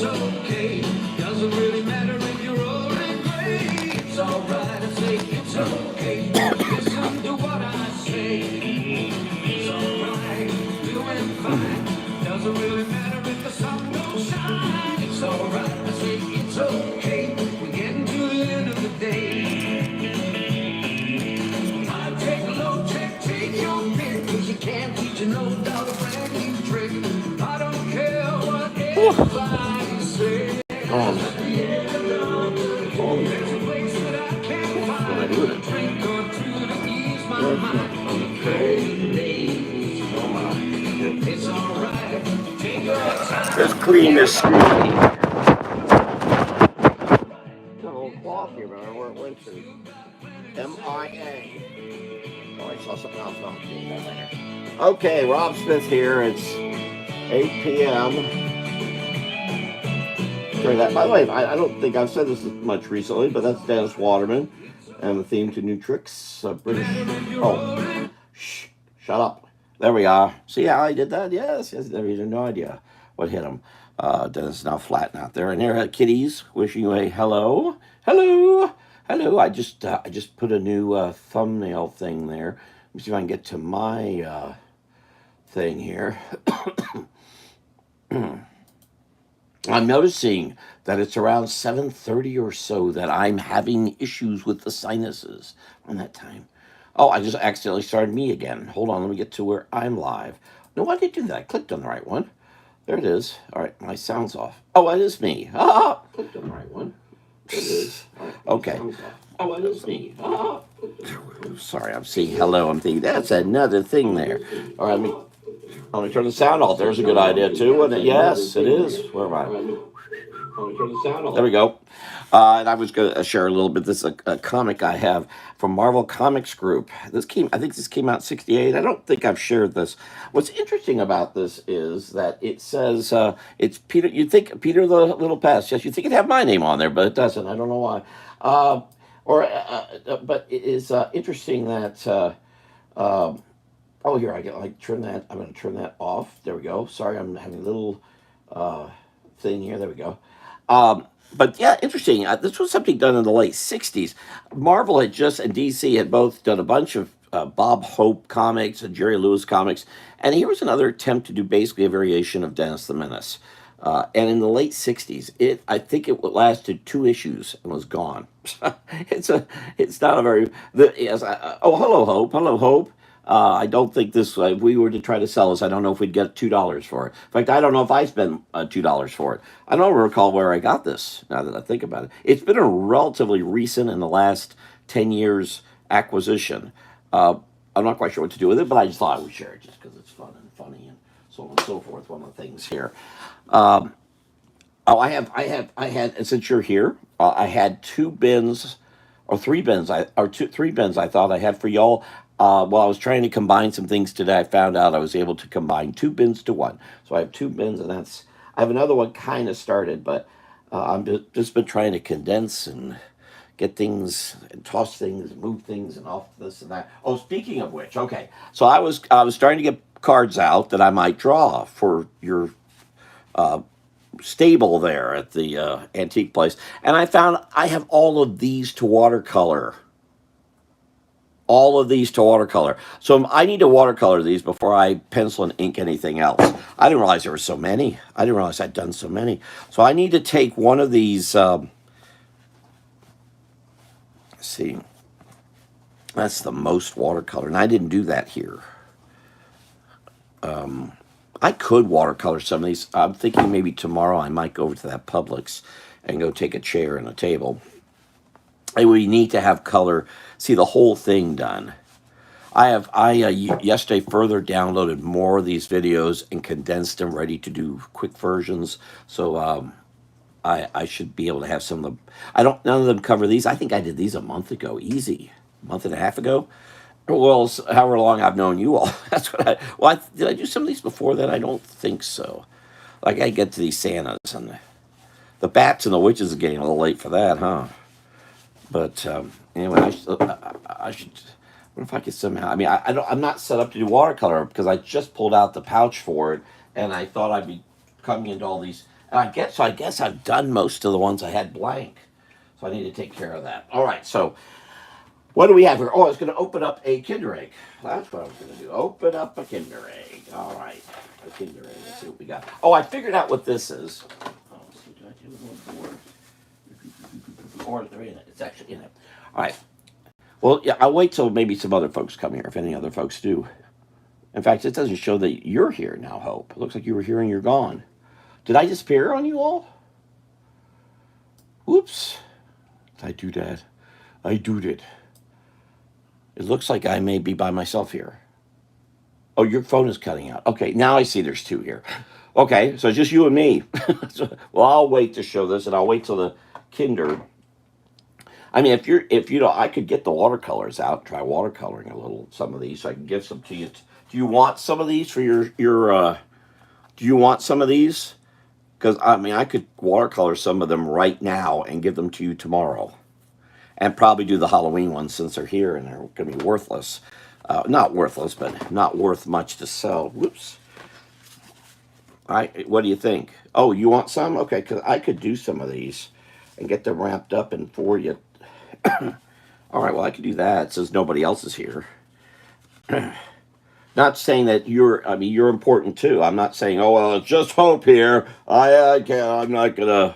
it's okay. Doesn't really matter if you're old and gray. It's alright, I say it's okay. Listen to what I say. It's alright, doing fine. Doesn't really matter if the sun don't shine. It's alright, I say it's okay. We're getting to the end of the day. I take a low check, take your pick, 'cause you can't teach an old dog a brand new trick. I don't care what anybody says. There's a place that I can find a drink or two to ease my mind on the cold days. It's alright, take your time. Let's clean this screen. Got a little cloth here, but I don't know where it went to. MIA. Oh, I saw something else. No, okay, Rob Smith here. It's 8 p.m. Sorry, that. By the way, I don't think I've said this much recently, but that's Dennis Waterman and the theme to New Tricks, British. Oh, shh, shut up. There we are. See how I did that? Yes. You have no idea what hit him. Dennis is now flattened out there, and there are kitties wishing you a hello, hello, hello. I just put a new thumbnail thing there. Let me see if I can get to my thing here. I'm noticing that it's around 7:30 or so that I'm having issues with the sinuses on that time. Oh, I just accidentally started me again. Hold on, let me get to where I'm live. No, why did I do that? I clicked on the right one. There it is. All right, my sound's off. Oh, it is me. Ah, clicked on the right one. There it is. Right, okay. Oh, it is me. Ah. Sorry, I'm seeing hello. I'm thinking that's another thing there. All right, let me turn the sound off. There's a good idea too, isn't it? Yes, it is. Where am I? There we go. And I was going to share a little bit. This is a comic I have from Marvel Comics Group. I think this came out in '68. I don't think I've shared this. What's interesting about this is that it says it's Peter. You'd think Peter the Little Pest. Yes, you think it'd have my name on there, but it doesn't. I don't know why. But it is interesting that. Oh, here I get turn that. I'm going to turn that off. There we go. Sorry, I'm having a little thing here. There we go. But yeah, interesting. This was something done in the late '60s. Marvel and DC had both done a bunch of Bob Hope comics and Jerry Lewis comics, and here was another attempt to do basically a variation of Dennis the Menace. And in the late '60s, I think it lasted 2 issues and was gone. It's not a very. Hello Hope. I don't think this. If we were to try to sell this, I don't know if we'd get $2 for it. In fact, I don't know if I spent $2 for it. I don't recall where I got this. Now that I think about it, it's been a relatively recent, in the last 10 years, acquisition. I'm not quite sure what to do with it, but I just thought I would share it just because it's fun and funny and so on and so forth. One of the things here. I had. And since you're here, I had 2 bins. Or 3 bins, 3 bins I thought I had for y'all. While I was trying to combine some things today, I found out I was able to combine 2 bins to 1. So I have 2 bins, and I have another one kind of started, but I've just been trying to condense and get things and toss things, move things, and off this and that. Oh, speaking of which, okay. So I was starting to get cards out that I might draw for your stable there at the antique place, and I found I have all of these to watercolor. So I need to watercolor these before I pencil and ink anything else. I didn't realize there were so many. I didn't realize I'd done so many. So I need to take one of these. Let's see. That's the most watercolor, and I didn't do that here. I could watercolor some of these. I'm thinking maybe tomorrow I might go over to that Publix and go take a chair and a table. It would be neat to have color, see the whole thing done. I yesterday further downloaded more of these videos and condensed them, ready to do quick versions. So I should be able to have some of them. None of them cover these. I think I did these a month ago, easy, a month and a half ago. Well, however long I've known you all. That's what did I do some of these before that? I don't think so. Like I get to these Santas and the bats and the witches are getting a little late for that, huh? But anyway, I should. What if I could somehow? I mean, I'm not set up to do watercolor because I just pulled out the pouch for it, and I thought I'd be coming into all these I guess I've done most of the ones I had blank. So I need to take care of that. All right, so what do we have here? Oh, I was going to open up a Kinder Egg. That's what I was going to do. Open up a Kinder Egg. All right, a Kinder Egg. Let's see what we got. Oh, I figured out what this is. Oh, let's see, did I do one more? Or it's actually in it. All right. Well, yeah, I'll wait till maybe some other folks come here, if any other folks do. In fact, it doesn't show that you're here now, Hope. It looks like you were here and you're gone. Did I disappear on you all? Whoops. Did I do that? I do it. It looks like I may be by myself here. Oh, your phone is cutting out. Okay, now I see there's two here. Okay, so it's just you and me. Well, I'll wait to show this, and I'll wait till the Kinder. I mean, if you know, I could get the watercolors out, try watercoloring a little, some of these, so I can give some to you. Do you want some of these for your do you want some of these? Because, I mean, I could watercolor some of them right now and give them to you tomorrow. And probably do the Halloween ones since they're here and they're going to be worthless. Not worthless, but not worth much to sell. Whoops. All right, what do you think? Oh, you want some? Okay, because I could do some of these and get them wrapped up and for you. All right, well, I could do that since nobody else is here. Not saying that you're important too. I'm not saying, oh, well, it's just Hope here. I can't, I'm not going to.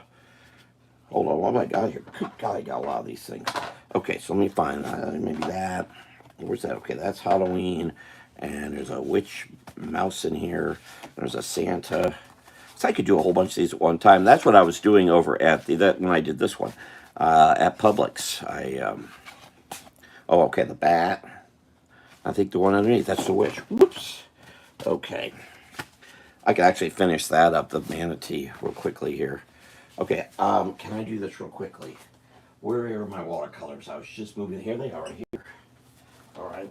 Hold on, what have I got here? Good God, I got a lot of these things. Okay, so let me find maybe that. Where's that? Okay, that's Halloween. And there's a witch mouse in here. There's a Santa. So I could do a whole bunch of these at one time. That's what I was doing over at when I did this one at Publix. Oh, okay, the bat. I think the one underneath, that's the witch. Whoops. Okay. I could actually finish that up, the manatee, real quickly here. Okay, can I do this real quickly? Where are my watercolors? I was just moving. Here they are, right here. All right.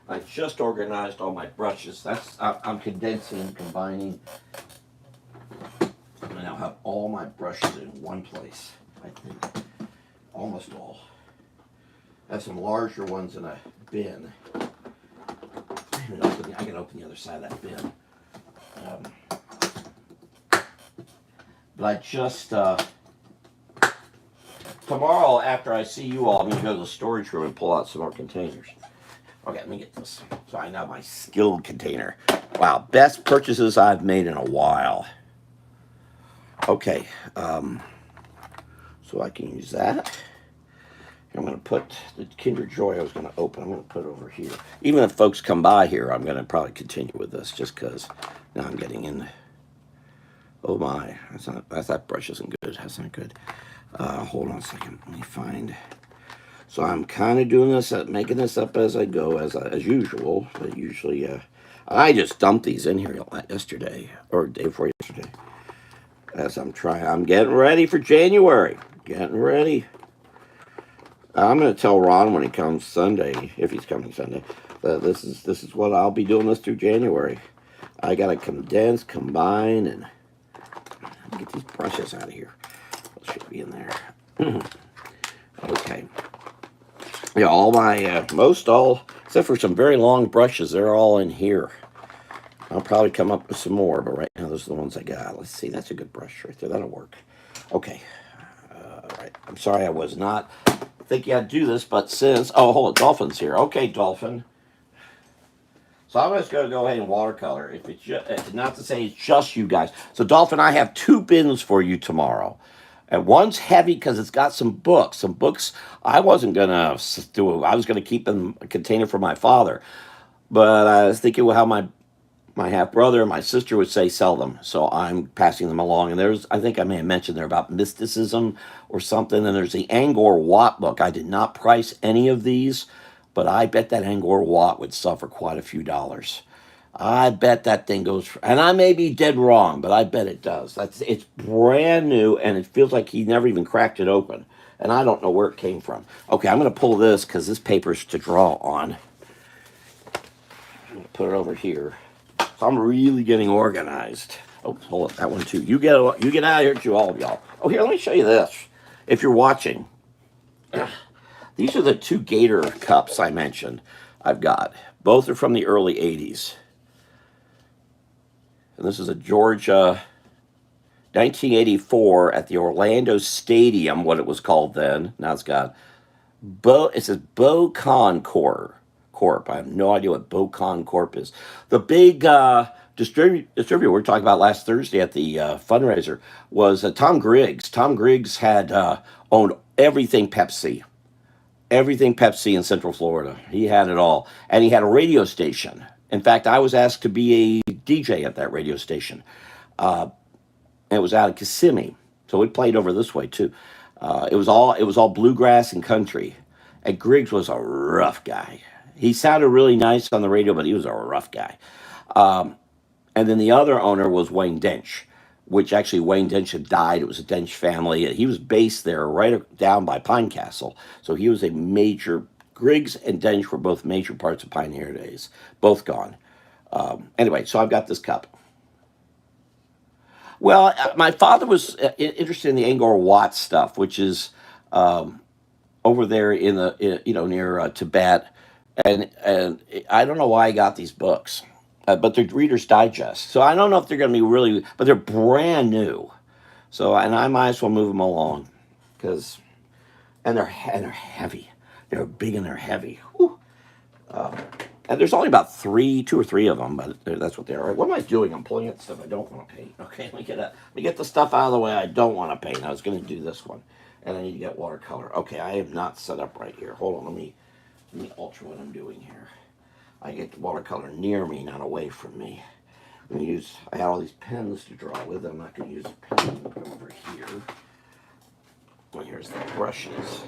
I just organized all my brushes. I'm condensing and combining. I now have all my brushes in one place, I think. Almost all. I have some larger ones in a bin. I can open the other side of that bin. But I just, tomorrow after I see you all, I'm going to go to the storage room and pull out some more containers. Okay, let me get this. So I now have my skilled container. Wow, best purchases I've made in a while. Okay, so I can use that. I'm going to put the Kinder Joy I was going to open, I'm going to put it over here. Even if folks come by here, I'm going to probably continue with this just because now I'm getting in. Oh my, that brush isn't good. That's not good. Hold on a second. Let me find. So I'm kind of doing this, making this up as I go, as usual. But usually, I just dumped these in here yesterday, or day before yesterday. As I'm getting ready for January. Getting ready. I'm going to tell Ron when he comes Sunday, if he's coming Sunday, that this is what I'll be doing this through January. I got to condense, combine, and get these brushes out of here. Those should be in there. Okay. Yeah, all my, except for some very long brushes, they're all in here. I'll probably come up with some more, but right now those are the ones I got. Let's see, that's a good brush right there. That'll work. Okay. All right. I'm sorry I was not thinking I'd do this, but since, oh, hold on, Dolphin's here. Okay, Dolphin. So I'm just going to go ahead and watercolor. If it's just, not to say it's just you guys. So Dolphin, I have 2 bins for you tomorrow. And one's heavy because it's got some books. Some books I wasn't going to do. I was going to keep in a container for my father. But I was thinking how my half-brother and my sister would say sell them. So I'm passing them along. And I think I may have mentioned they're about mysticism or something. And there's the Angkor Wat book. I did not price any of these. But I bet that Angkor Wat would suffer quite a few dollars. I bet that thing goes for, and I may be dead wrong, but I bet it does. It's brand new, and it feels like he never even cracked it open. And I don't know where it came from. Okay, I'm going to pull this because this paper's to draw on. I'm going to put it over here. So I'm really getting organized. Oh, hold on, that one too. You get out of here too, all of y'all. Oh, here, let me show you this. If you're watching. These are the 2 Gator cups I mentioned I've got. Both are from the early 80s. And this is a Georgia 1984 at the Orlando Stadium, what it was called then. Now it's got it says Bocon Corp. I have no idea what Bocon Corp is. The big distributor we were talking about last Thursday at the fundraiser was Tom Griggs. Tom Griggs had owned everything Pepsi in Central Florida. He had it all, and he had a radio station. In fact, I was asked to be a DJ at that radio station. And it was out of Kissimmee, so it played over this way too. It was all bluegrass and country. And Griggs was a rough guy. He sounded really nice on the radio, but he was a rough guy. Um, and then the other owner was Wayne Dench, which actually Wayne Dench had died. It was a Dench family. He was based there right down by Pine Castle. So he was a major. Griggs and Dench were both major parts of Pioneer Days, both gone. Anyway, so I've got this cup. Well, my father was interested in the Angkor Wat stuff, which is over there near Tibet, and I don't know why I got these books, but they're Reader's Digest, so I don't know if they're going to be really, but they're brand new, so and I might as well move them along, because and they're heavy, they're big and they're heavy. Whew. Uh, and there's only about two or three of them, but that's what they are. What am I doing? I'm pulling at stuff I don't want to paint. Okay, let me get the stuff out of the way I don't want to paint. I was going to do this one, and I need to get watercolor. Okay, I am not set up right here. Hold on, let me alter what I'm doing here. I get the watercolor near me, not away from me. I have all these pens to draw with. I'm not going to use a pen. Come over here. Well, here's the brushes.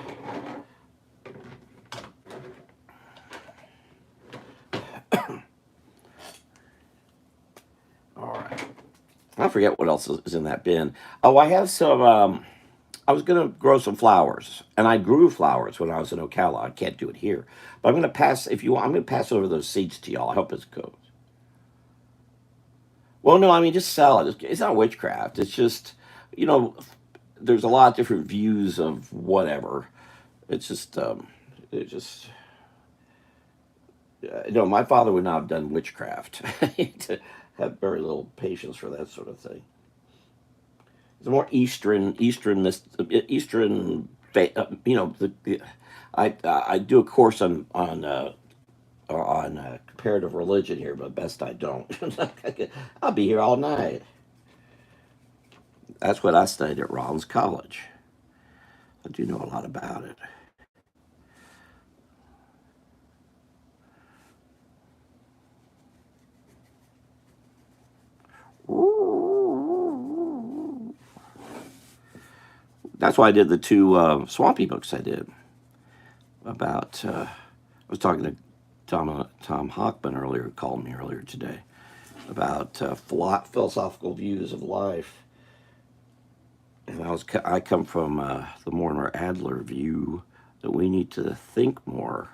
All right. I forget what else is in that bin. Oh, I have some. I was gonna grow some flowers, and I grew flowers when I was in Ocala. I can't do it here, but I'm gonna pass. If you want, I'm gonna pass over those seeds to y'all. I hope it goes. Well, no, I mean just sell it. It's not witchcraft. It's just, you know, there's a lot of different views of whatever. It's just, it just. No, my father would not have done witchcraft. To have very little patience for that sort of thing. It's more Eastern. I do a course on comparative religion here, but best I don't. I'll be here all night. That's what I studied at Rollins College. I do know a lot about it. That's why I did the two Swampy books I did about. I was talking to Tom Hockman earlier, called me earlier today about philosophical views of life, and I come from the Mortimer Adler view that we need to think more.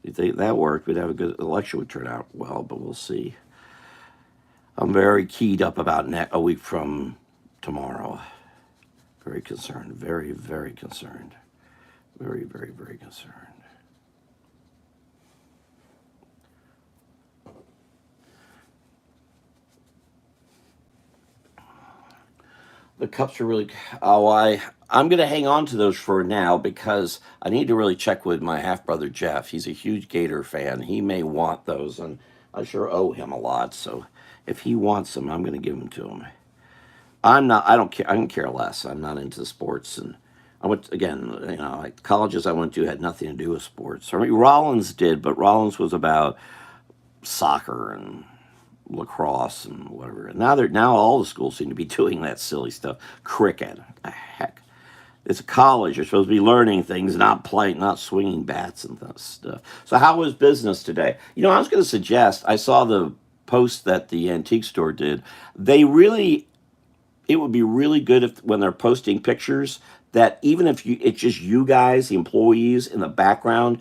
If that worked, we'd have a good election would turn out well, but we'll see. I'm very keyed up about a week from tomorrow. Very concerned. Very, very concerned. Very, very, very concerned. The cups are really. Oh, I'm going to hang on to those for now because I need to really check with my half brother Jeff. He's a huge Gator fan. He may want those, and I sure owe him a lot. So if he wants them, I'm going to give them to him. I'm not. I don't care. I can care less. I'm not into sports, and I went again. Like colleges I went to had nothing to do with sports. I mean, Rollins did, but Rollins was about soccer and lacrosse and whatever. And now all the schools seem to be doing that silly stuff. Cricket, heck, it's a college. You're supposed to be learning things, not playing, not swinging bats and stuff. So how was business today? I was going to suggest. I saw the post that the antique store did. They really it would be really good if when they're posting pictures that even if it's just you guys, the employees in the background,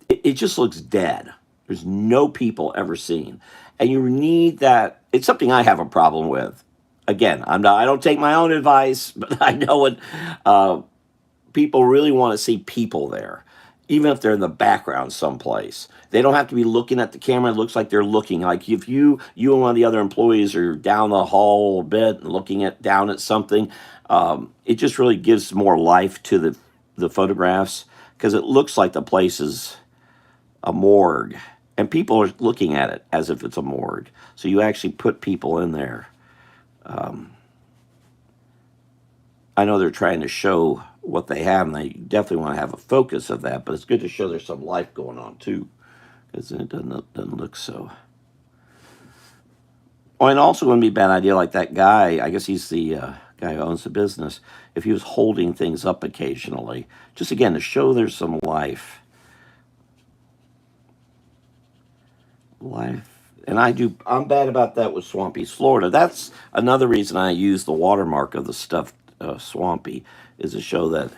it just looks dead. There's no people ever seen. And you need that. It's something I have a problem with. Again, I don't take my own advice, but I know what people really want to see people there. even if they're in the background someplace. They don't have to be looking at the camera. It looks like they're looking. Like if you and one of the other employees are down the hall a bit and looking at down at something, it just really gives more life to the photographs because it looks like the place is a morgue, and people are looking at it as if it's a morgue. So you actually put people in there. I know they're trying to show what they have, and they definitely want to have a focus of that, but it's good to show there's some life going on too, because it doesn't look so. Oh, and also wouldn't be a bad idea like that guy, I guess he's the guy who owns the business, if he was holding things up occasionally, just again to show there's some life. And I'm bad about that with Swampy's Florida. That's another reason I use the watermark of the stuffed Swampy, is to show that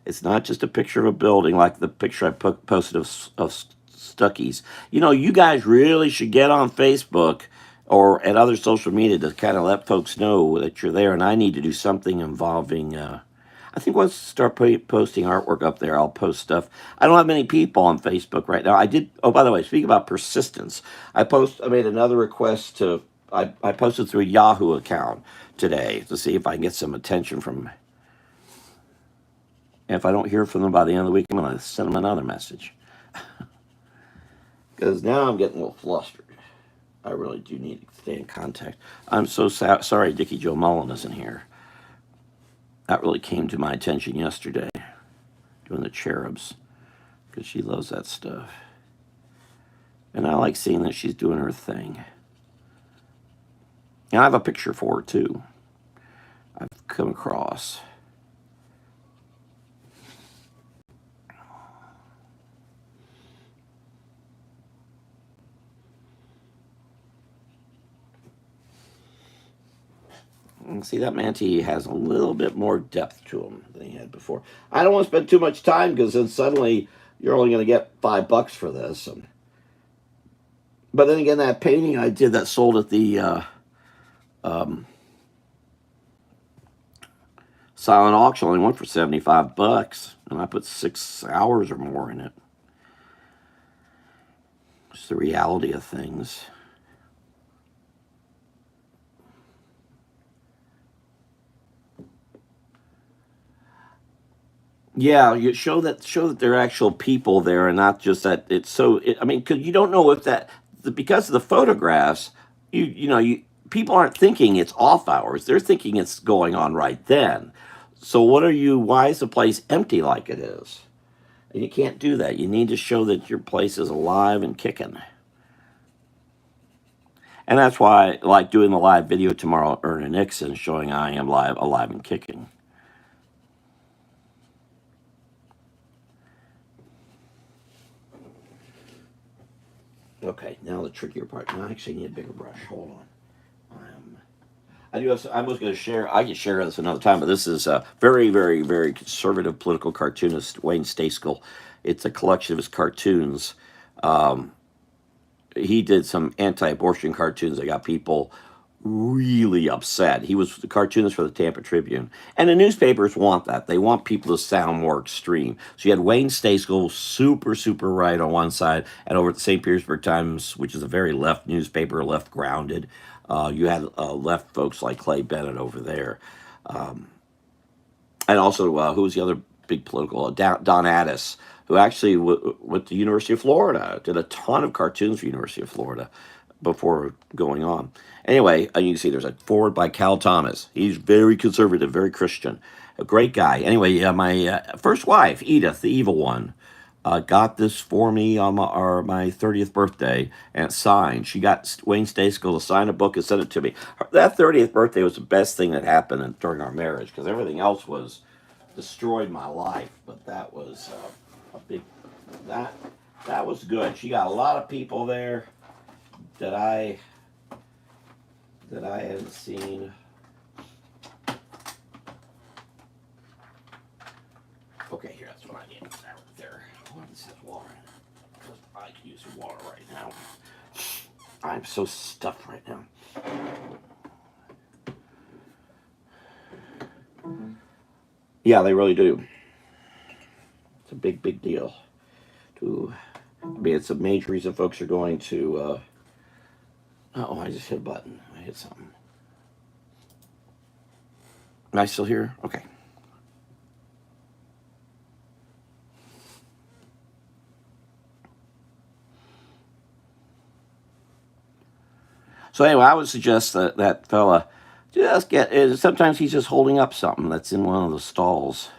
it's not just a picture of a building like the picture I posted of Stuckey's. You know, you guys really should get on Facebook or at other social media to kind of let folks know that you're there, and I need to do something involving I think once I start posting artwork up there, I'll post stuff. I don't have many people on Facebook right now. I did. Oh, by the way, speaking about persistence, I made another request to. I posted through a Yahoo account today to see if I can get some attention from. And if I don't hear from them by the end of the week, I'm going to send them another message. Because now I'm getting a little flustered. I really do need to stay in contact. I'm so sorry Dickie Joe Mullen isn't here. That really came to my attention yesterday, doing the cherubs, because she loves that stuff. And I like seeing that she's doing her thing. And I have a picture for her, too. I've come across. And see, that Manti has a little bit more depth to him than he had before. I don't want to spend too much time, because then suddenly you're only going to get $5 for this. But then again, that painting I did that sold at the silent auction only went for $75, and I put 6 hours or more in it. It's the reality of things. Yeah, you show that there are actual people there, and not just that it's so. I mean, because you don't know if because of the photographs, people aren't thinking it's off hours. They're thinking it's going on right then. So why is the place empty like it is? And you can't do that. You need to show that your place is alive and kicking. And that's why I like doing the live video tomorrow, Erna Nixon, showing I am alive and kicking. Okay, now the trickier part. Now I actually need a bigger brush. Hold on. I was going to share. I can share this another time, but this is a very, very, very conservative political cartoonist, Wayne Stacegill. It's a collection of his cartoons. He did some anti-abortion cartoons that got people really upset. He was the cartoonist for the Tampa Tribune. And the newspapers want that. They want people to sound more extreme. So you had Wayne Stacegill, super, super right on one side, and over at the St. Petersburg Times, which is a very left newspaper, left grounded, you had left folks like Clay Bennett over there. And also, who was the other big political? Don Addis, who actually went to the University of Florida, did a ton of cartoons for University of Florida before going on. Anyway, you can see there's a forward by Cal Thomas. He's very conservative, very Christian, a great guy. Anyway, my first wife, Edith, the evil one, got this for me on my 30th birthday, and it's signed. She got Wayne Stacegill to sign a book and send it to me. That 30th birthday was the best thing that happened during our marriage, because everything else was destroyed my life. But that was a big, that was good. She got a lot of people there that I hadn't seen. Okay, here, that's what I need. Right there. What is this water? Because I can use some water right now. I'm so stuffed right now. Yeah, they really do. It's a big, big deal. who, I mean, it's a major reason folks are going to, oh, I just hit a button. I hit something. Am I still here? Okay. So anyway, I would suggest that that fella just get. Sometimes he's just holding up something that's in one of the stalls,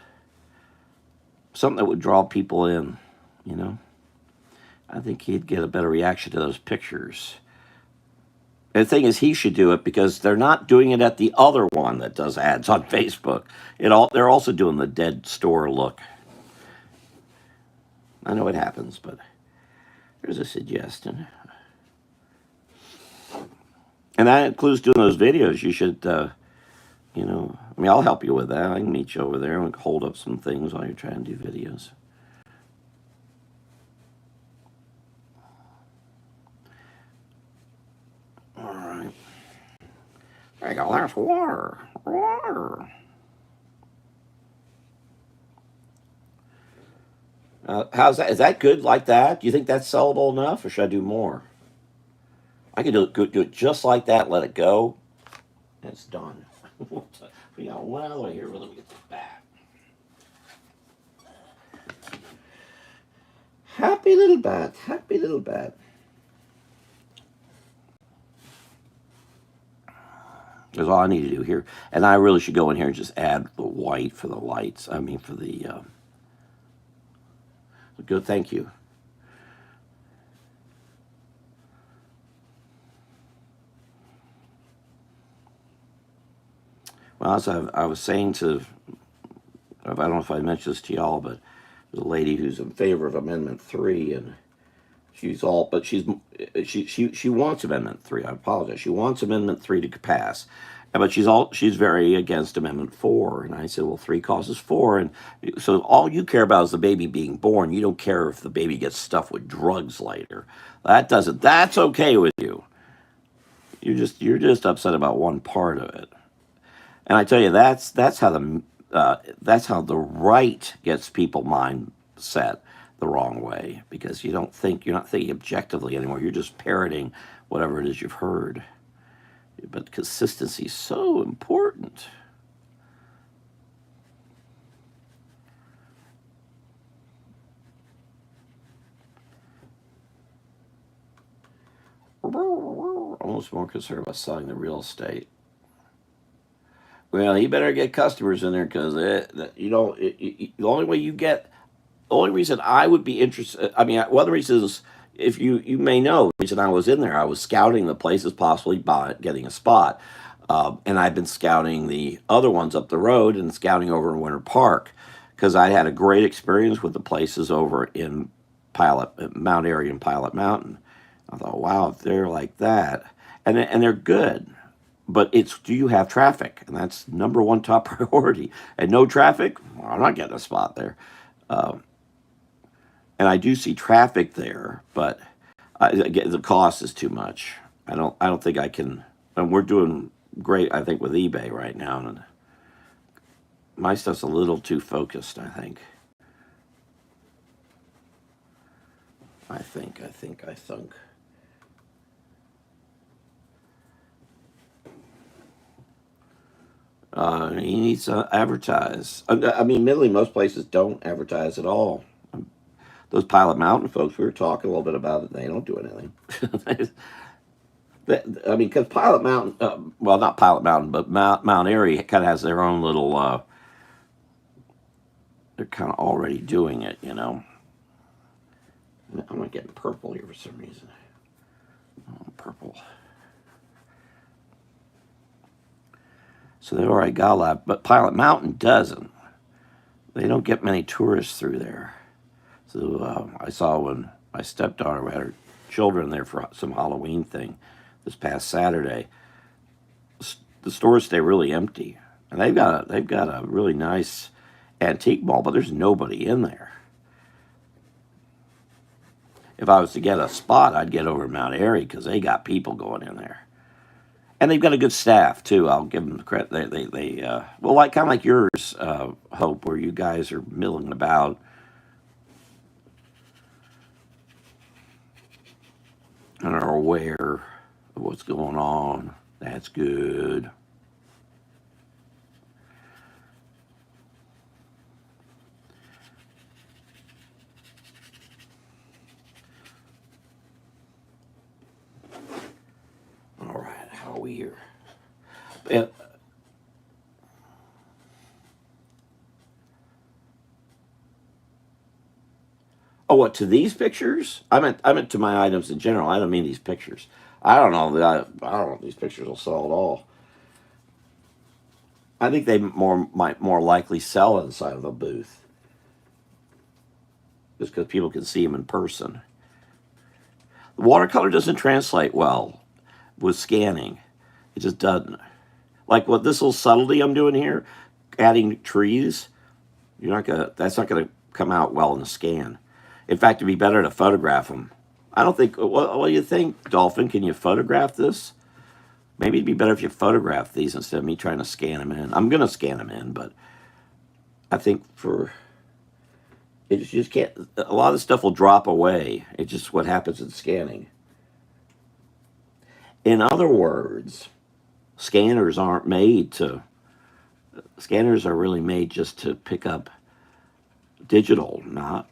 something that would draw people in. You know, I think he'd get a better reaction to those pictures. And the thing is, he should do it because they're not doing it at the other one that does ads on Facebook. They're also doing the dead store look. I know it happens, but there's a suggestion. And that includes doing those videos. You should, you know, I mean, I'll help you with that. I can meet you over there and hold up some things while you're trying to do videos. All right. There you go. There's water. Water. How's that? Is that good like that? Do you think that's sellable enough, or should I do more? I can do it just like that. Let it go, and it's done. We got one other way here. Let me get this back. Happy little bat. Happy little bat. That's all I need to do here. And I really should go in here and just add the white for the lights. I mean, for the good. Thank you. Well, as I was saying to, I don't know if I mentioned this to y'all, but there's a lady who's in favor of Amendment 3, and she wants Amendment 3. I apologize. She wants Amendment 3 to pass, but she's very against Amendment 4. And I said, well, 3 causes 4, and so all you care about is the baby being born. You don't care if the baby gets stuffed with drugs later. That's okay with you. You're just upset about one part of it. And I tell you, that's how the right gets people mindset the wrong way, because you're not thinking objectively anymore. You're just parroting whatever it is you've heard. But consistency is so important. Almost more concerned about selling the real estate. Well, you better get customers in there, because the only way you get, the only reason I would be interested, I mean, one of the reasons, if you may know, the reason I was in there, I was scouting the places possibly by getting a spot. And I've been scouting the other ones up the road and scouting over in Winter Park, because I had a great experience with the places over in Mount Airy and Pilot Mountain. I thought, wow, if they're like that, and they're good. But it's, do you have traffic? And that's number one top priority. And no traffic, well, I'm not getting a spot there. And I do see traffic there, but the cost is too much. I don't think I can. And we're doing great, I think, with eBay right now. And my stuff's a little too focused, I think. I think. He needs to advertise. I mean, admittedly, most places don't advertise at all. Those Pilot Mountain folks, we were talking a little bit about it. They don't do anything. I mean, because Pilot Mountain, well, not Pilot Mountain, but Mount Airy kind of has their own little. They're kind of already doing it, you know. I'm not getting purple here for some reason. Oh, purple. So they already got a lot, but Pilot Mountain doesn't. They don't get many tourists through there. So I saw when my stepdaughter had her children there for some Halloween thing this past Saturday. The stores stay really empty, and they've got a really nice antique mall, but there's nobody in there. If I was to get a spot, I'd get over Mount Airy, because they got people going in there. And they've got a good staff too. I'll give them the credit. They well, like kind of like yours, Hope, where you guys are milling about. and are aware of what's going on. That's good. All right, how are we here? Yeah. Oh, what, to these pictures? I meant to my items in general. I don't mean these pictures. I don't know that I don't know if these pictures will sell at all. I think they might more likely sell inside of a booth just because people can see them in person. The watercolor doesn't translate well with scanning. It just doesn't. Like what this little subtlety I'm doing here, adding trees, that's not gonna come out well in the scan. In fact, it'd be better to photograph them. I don't think. What do you think, Dolphin? Can you photograph this? Maybe it'd be better if you photograph these instead of me trying to scan them in. I'm gonna scan them in, but I think for it just can't. A lot of the stuff will drop away. It's just what happens in scanning. In other words, scanners aren't made to. Scanners are really made just to pick up digital, not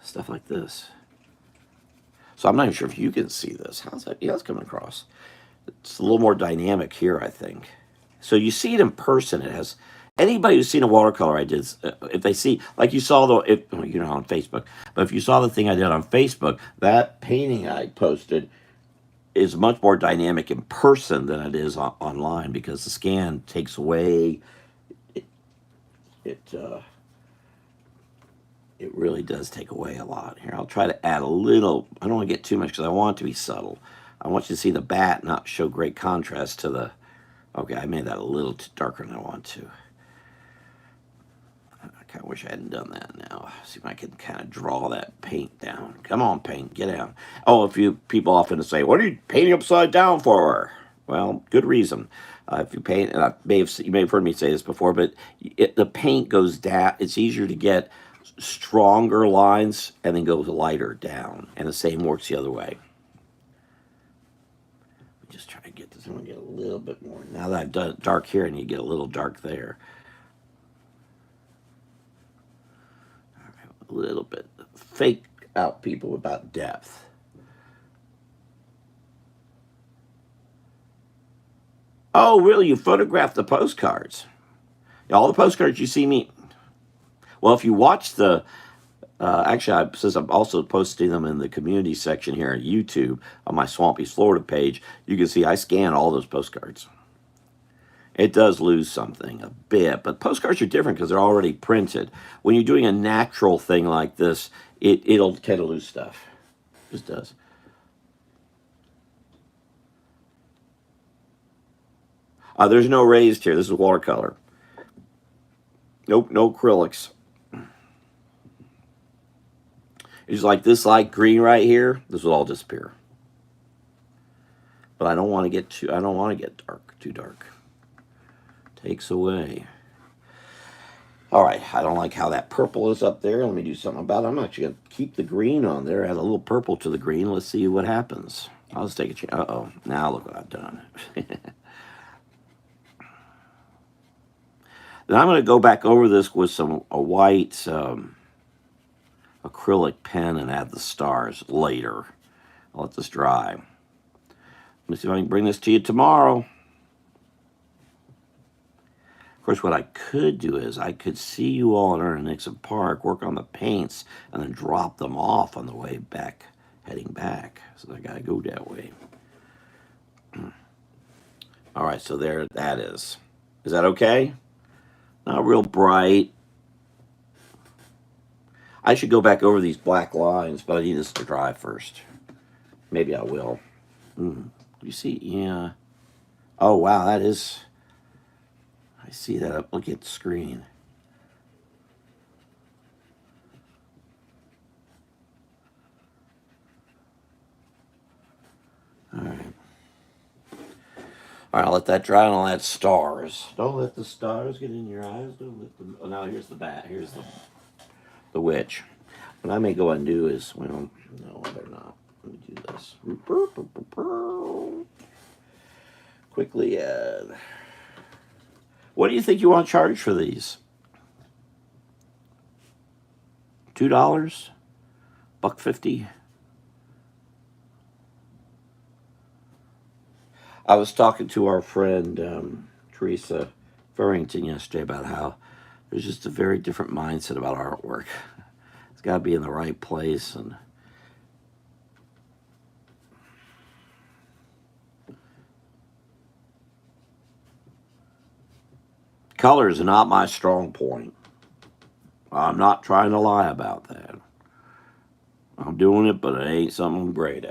stuff like this. So I'm not even sure if you can see this. How's that? Yeah, it's coming across. It's a little more dynamic here, I think. So you see it in person. It has anybody who's seen a watercolor I did. If they see, like you saw on Facebook, but if you saw the thing I did on Facebook, that painting I posted is much more dynamic in person than it is online because the scan takes away. It it really does take away a lot. Here, I'll try to add a little. I don't want to get too much because I want it to be subtle. I want you to see the bat not show great contrast to the. Okay, I made that a little too darker than I want to. I kind of wish I hadn't done that now. See if I can kind of draw that paint down. Come on, paint, get down. Oh, a few people often say, what are you painting upside down for? Well, good reason. If you paint, and you may have heard me say this before, but the paint goes down. It's easier to get stronger lines and then goes lighter down. And the same works the other way. Just try to get this. I'm going to get a little bit more. Now that I've done it dark here, and you get a little dark there. A little bit. Fake out people about depth. Oh, really? You photographed the postcards? All the postcards you see me. Well, if you watch the. Actually, since I'm also posting them in the community section here on YouTube on my Swampy Florida page, you can see I scan all those postcards. It does lose something a bit, but postcards are different because they're already printed. When you're doing a natural thing like this, it'll tend to lose stuff. It just does. There's no raised here. This is watercolor. Nope, no acrylics. It's like this light green right here. This will all disappear. But I don't want to get too dark. Takes away. All right, I don't like how that purple is up there. Let me do something about it. I'm actually going to keep the green on there. Add a little purple to the green. Let's see what happens. I'll just take a chance. Uh-oh, now look what I've done. Then I'm going to go back over this with a white acrylic pen and add the stars later. I'll let this dry. Let me see if I can bring this to you tomorrow. Of course, what I could do is I could see you all in Ernest Nixon Park, work on the paints, and then drop them off on the way back, heading back. So I got to go that way. All right, so there that is. Is that okay? Not real bright. I should go back over these black lines, but I need this to dry first. Maybe I will. You see, yeah. Oh, wow, that is... I see that up. Look at the screen. All right. All right, I'll let that dry and I'll add stars. Don't let the stars get in your eyes. Don't let them... Oh, now here's the bat. Here's the witch. What I may go and do is... Well, no, I better not. Let me do this. Quickly add. What do you think you want to charge for these? $2? $1.50? I was talking to our friend Teresa Furrington yesterday about how there's just a very different mindset about artwork. It's got to be in the right place, and color is not my strong point. I'm not trying to lie about that. I'm doing it, but it ain't something I'm great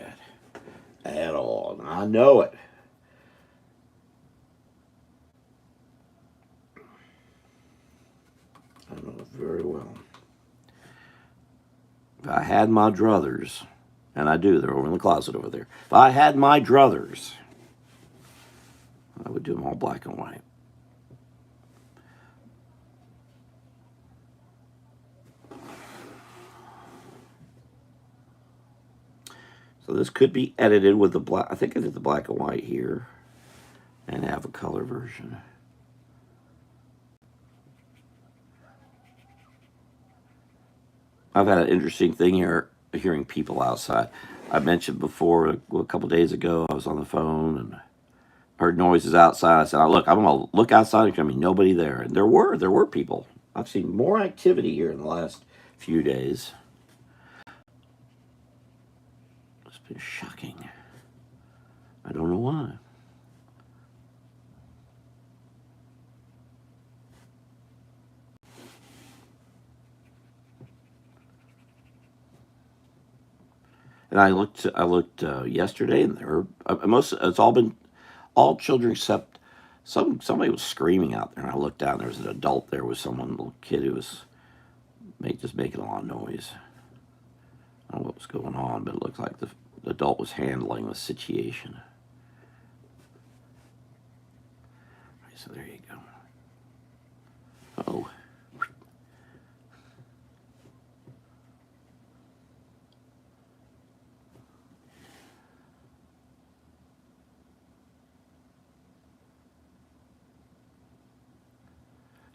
at all. And I know it. I know it very well. If I had my druthers, and I do, they're over in the closet over there. If I had my druthers, I would do them all black and white. So this could be edited with the black. I think I did the black and white here and have a color version. I've had an interesting thing here, hearing people outside. I mentioned before, a couple days ago, I was on the phone and heard noises outside. I said, "Oh, look, I'm going to look outside. There's going to be nobody there." And there were people. I've seen more activity here in the last few days. It's been shocking. I don't know why. And I looked yesterday, and there were it's all children except somebody was screaming out there. And I looked down, there was an adult there with someone, a little kid who was just making a lot of noise. I don't know what was going on, but it looked like the adult was handling the situation. So there you go. Oh.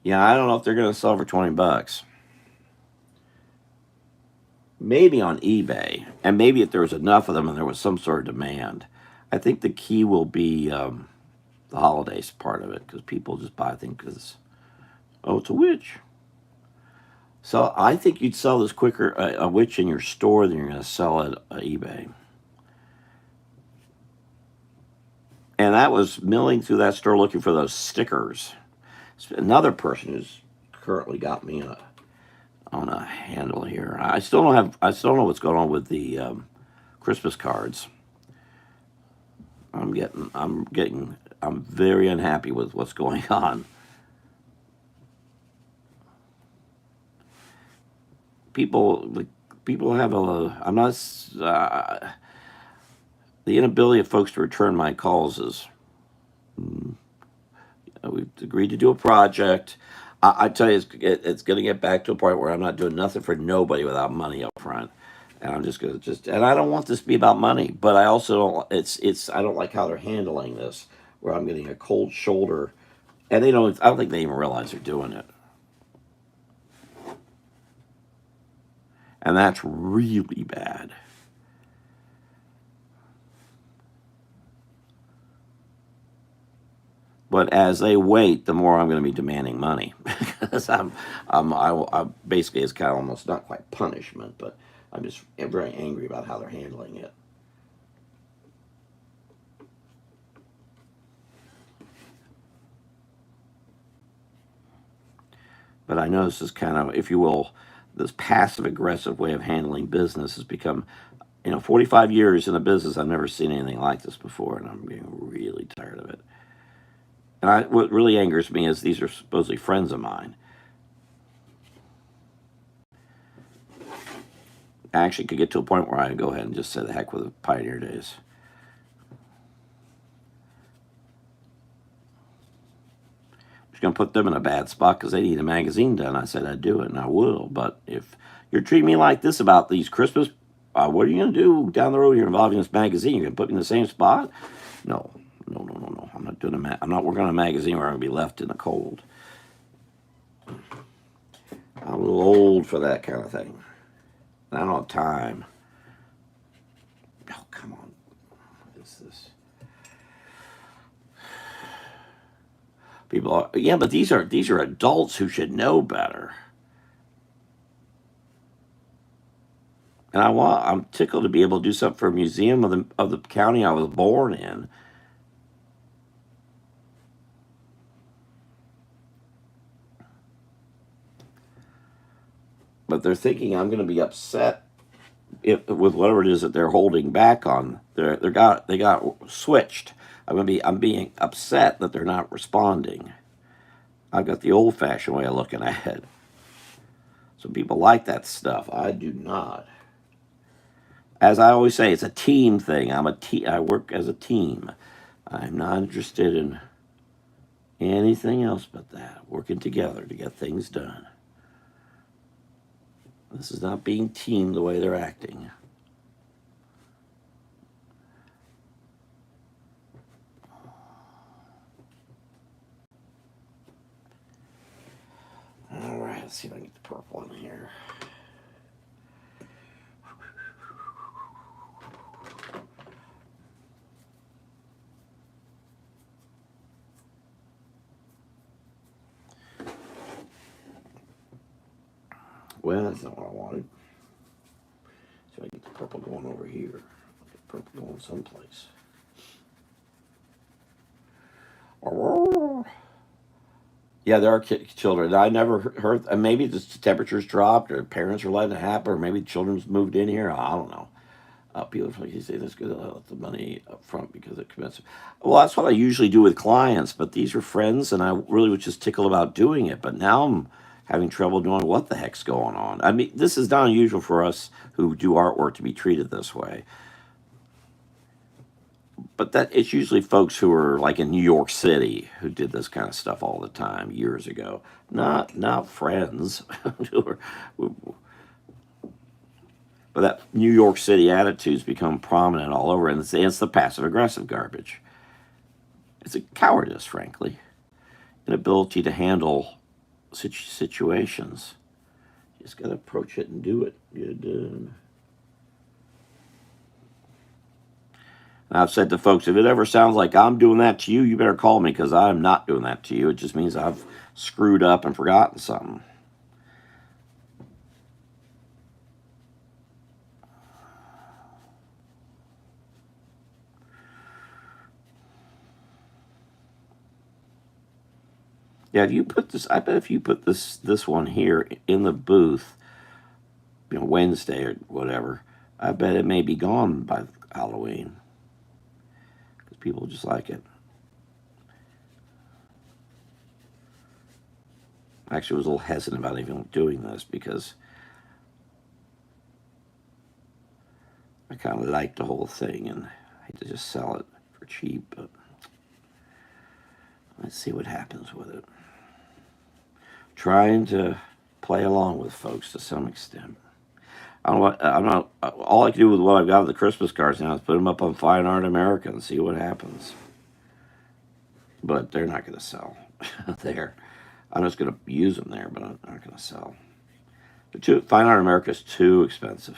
Yeah, I don't know if they're going to sell for $20. Maybe on eBay, and maybe if there was enough of them and there was some sort of demand. I think the key will be the holidays part of it, because people just buy things because, oh, it's a witch. So I think you'd sell this quicker, a witch in your store, than you're going to sell it on eBay. And that was milling through that store looking for those stickers. Another person who's currently got me on a handle here. I still don't know what's going on with the Christmas cards. I'm very unhappy with what's going on. People have I'm not, the inability of folks to return my calls is, we've agreed to do a project. I tell you, it's going to get back to a point where I'm not doing nothing for nobody without money up front. And I'm just going to and I don't want this to be about money, but I also don't, I don't like how they're handling this, where I'm getting a cold shoulder, and I don't think they even realize they're doing it. And that's really bad. But as they wait, the more I'm going to be demanding money, because I basically, it's kind of almost not quite punishment, but I'm just very angry about how they're handling it. But I know this is kind of, if you will, this passive aggressive way of handling business has become, 45 years in the business, I've never seen anything like this before, and I'm getting really tired of it. And what really angers me is these are supposedly friends of mine. I actually could get to a point where I go ahead and just say the heck with the Pioneer Days. I'm just going to put them in a bad spot because they need a magazine done. I said I'd do it, and I will. But if you're treating me like this about these Christmas What are you going to do down the road here involving this magazine? You're going to put me in the same spot? No, no. I'm not doing I'm not working on a magazine where I'm going to be left in the cold. I'm a little old for that kind of thing. I don't have time. Oh, come on. What is this? People are, yeah, but these are adults who should know better. And I'm tickled to be able to do something for a museum of the county I was born in. But they're thinking I'm going to be upset with whatever it is that they're holding back on. They got switched. I'm being upset that they're not responding. I've got the old-fashioned way of looking at it. Some people like that stuff. I do not. As I always say, it's a team thing. I work as a team. I'm not interested in anything else but that. Working together to get things done. This is not being team the way they're acting. All right, let's see if I can get the purple in here. Well, that's not what I wanted. So I get the purple going over here. Get purple going someplace. Yeah, there are children. I never heard. And maybe the temperatures dropped, or parents are letting it happen, or maybe children's moved in here. I don't know. People are like, you say that's good. I let the money up front because it commits. Well, that's what I usually do with clients, but these are friends, and I really was just tickled about doing it. But now I'm having trouble knowing what the heck's going on. I mean, this is not unusual for us who do artwork to be treated this way. But that it's usually folks who are like in New York City who did this kind of stuff all the time years ago. Not friends. But that New York City attitude's become prominent all over, and it's the passive aggressive garbage. It's a cowardice, frankly, inability to handle situations. You just got to approach it and do it. Good. And I've said to folks, if it ever sounds like I'm doing that to you, you better call me because I'm not doing that to you. It just means I've screwed up and forgotten something. Yeah, if you put this, I bet if you put this one here in the booth, Wednesday or whatever, I bet it may be gone by Halloween because people just like it. Actually, I was a little hesitant about even doing this because I kind of like the whole thing and I hate to just sell it for cheap, but let's see what happens with it. Trying to play along with folks to some extent. I'm not. All I can do with what I've got of the Christmas cards now is put them up on Fine Art America and see what happens. But they're not going to sell there. I'm just going to use them there, but I'm not going to sell. Fine Art America is too expensive.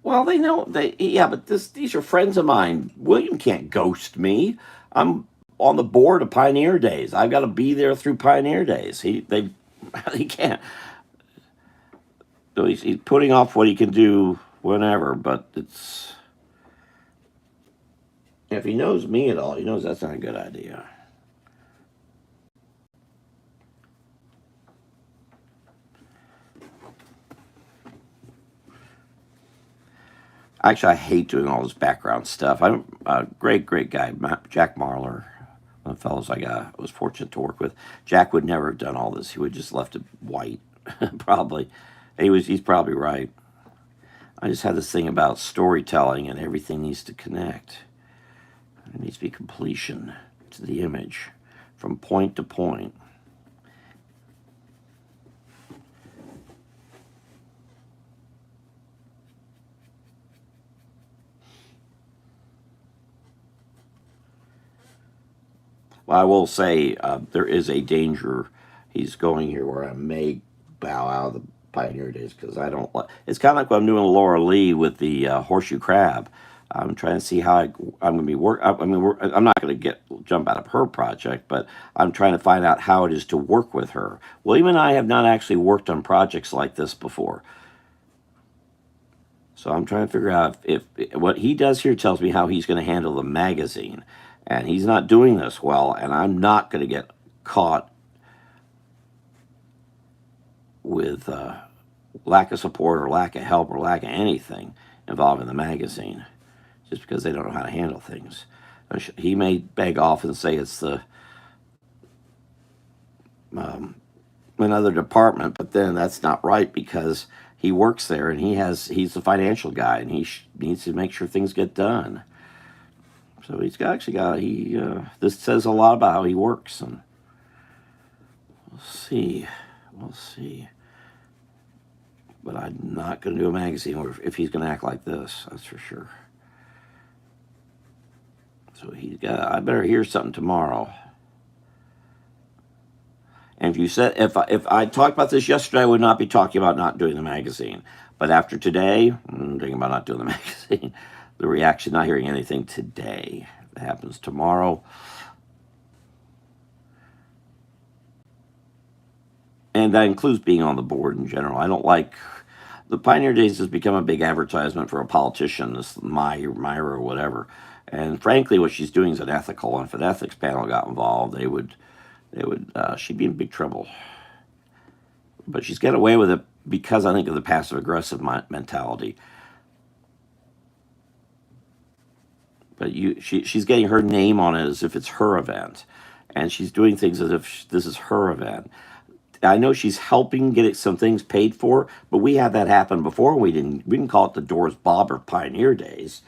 Well, they know yeah, but these are friends of mine. William can't ghost me. I'm on the board of Pioneer Days. I've got to be there through Pioneer Days. He can't. So he's putting off what he can do whenever, but it's if he knows me at all, he knows that's not a good idea. Actually, I hate doing all this background stuff. I'm a great guy, Jack Marler, one of the fellows was fortunate to work with. Jack would never have done all this. He would just left it white, probably. He's probably right. I just had this thing about storytelling, and everything needs to connect. There needs to be completion to the image from point to point. Well, I will say there is a danger. He's going here where I may bow out of the Pioneer Days because I don't like. It's kind of like what I'm doing with Laura Lee with the horseshoe crab. I'm trying to see how I'm going to be work. I mean, I'm not going to jump out of her project, but I'm trying to find out how it is to work with her. William and I have not actually worked on projects like this before, so I'm trying to figure out if what he does here tells me how he's going to handle the magazine, and he's not doing this well, and I'm not going to get caught with lack of support or lack of help or lack of anything involving the magazine just because they don't know how to handle things. He may beg off and say it's the another department, but then that's not right because he works there and he's the financial guy and he needs to make sure things get done. So this says a lot about how he works, and we'll see. But I'm not going to do a magazine if he's going to act like this. That's for sure. So I better hear something tomorrow. And if I talked about this yesterday, I would not be talking about not doing the magazine. But after today, I'm thinking about not doing the magazine. The reaction, not hearing anything today. If it happens tomorrow. And that includes being on the board in general. I don't like the Pioneer Days has become a big advertisement for a politician, this Myra or whatever. And frankly, what she's doing is unethical. And if an ethics panel got involved, she'd be in big trouble. But she's getting away with it because I think of the passive aggressive mentality. But she's getting her name on it as if it's her event, and she's doing things as if this is her event. I know she's helping get some things paid for, but we had that happen before. We didn't call it the Doors Bob or Pioneer Days.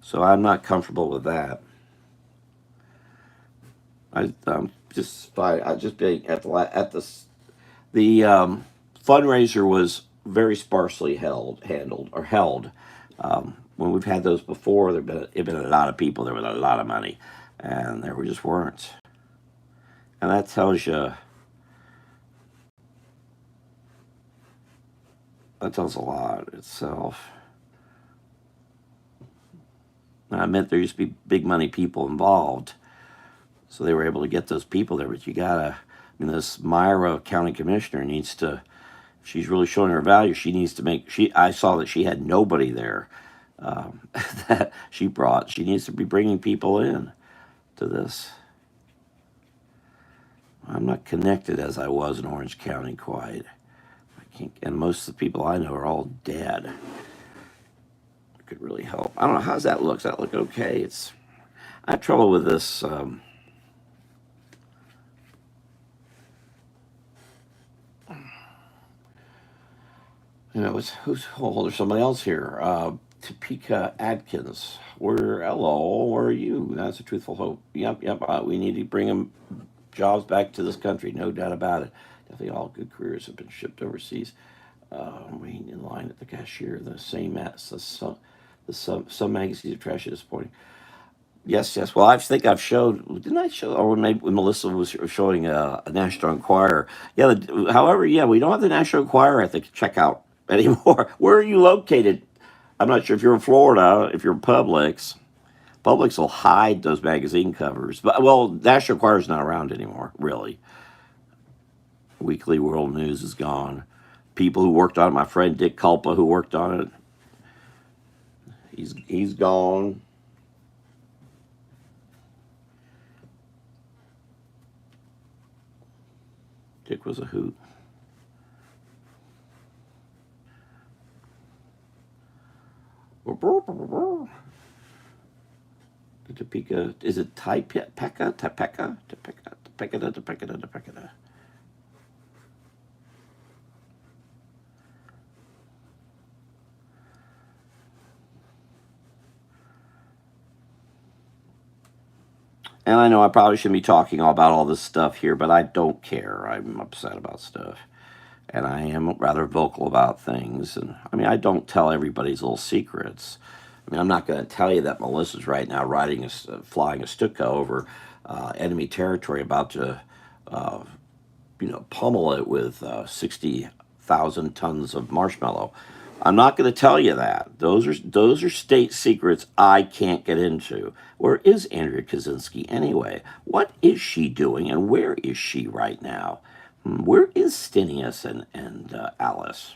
So I'm not comfortable with that. I just being at the fundraiser was very sparsely held. When we've had those before, there've been a lot of people, there was a lot of money, and there just weren't. And that tells a lot itself. And I meant there used to be big money people involved, so they were able to get those people there. But this Myra County Commissioner needs to. If she's really showing her value, she needs to make. I saw that she had nobody there that she brought. She needs to be bringing people in to this. I'm not connected as I was in Orange County quite. I can't, and most of the people I know are all dead. It could really help. I don't know. How's that look? Does that look okay? I have trouble with this. There's somebody else here. Topeka Adkins. Hello, where are you? That's a truthful hope. Yep. We need to bring them jobs back to this country, no doubt about it. Definitely all good careers have been shipped overseas. Waiting in line at the cashier. The same as some magazines are trash at this point. Yes. Well, I think I've showed. Didn't I show? Or maybe when Melissa was showing a National Enquirer. Yeah. However, we don't have the National Enquirer at the checkout anymore. Where are you located? I'm not sure if you're in Florida, if you're in Publix will hide those magazine covers. But well, National Enquirer's not around anymore, really. Weekly World News is gone. People who worked on it, my friend Dick Culpa, who worked on it, he's gone. Dick was a hoot. The Topeka, is it Topeka? And I know I probably shouldn't be talking all about all this stuff here, but I don't care. I'm upset about stuff. And I am rather vocal about things. And I mean, I don't tell everybody's little secrets. I mean, I'm not going to tell you that Melissa's right now flying a Stuka over enemy territory, about to, uh, pummel it with 60,000 tons of marshmallow. I'm not going to tell you that. Those are state secrets I can't get into. Where is Andrea Kaczynski anyway? What is she doing, and where is she right now? Where is Stinius and Alice?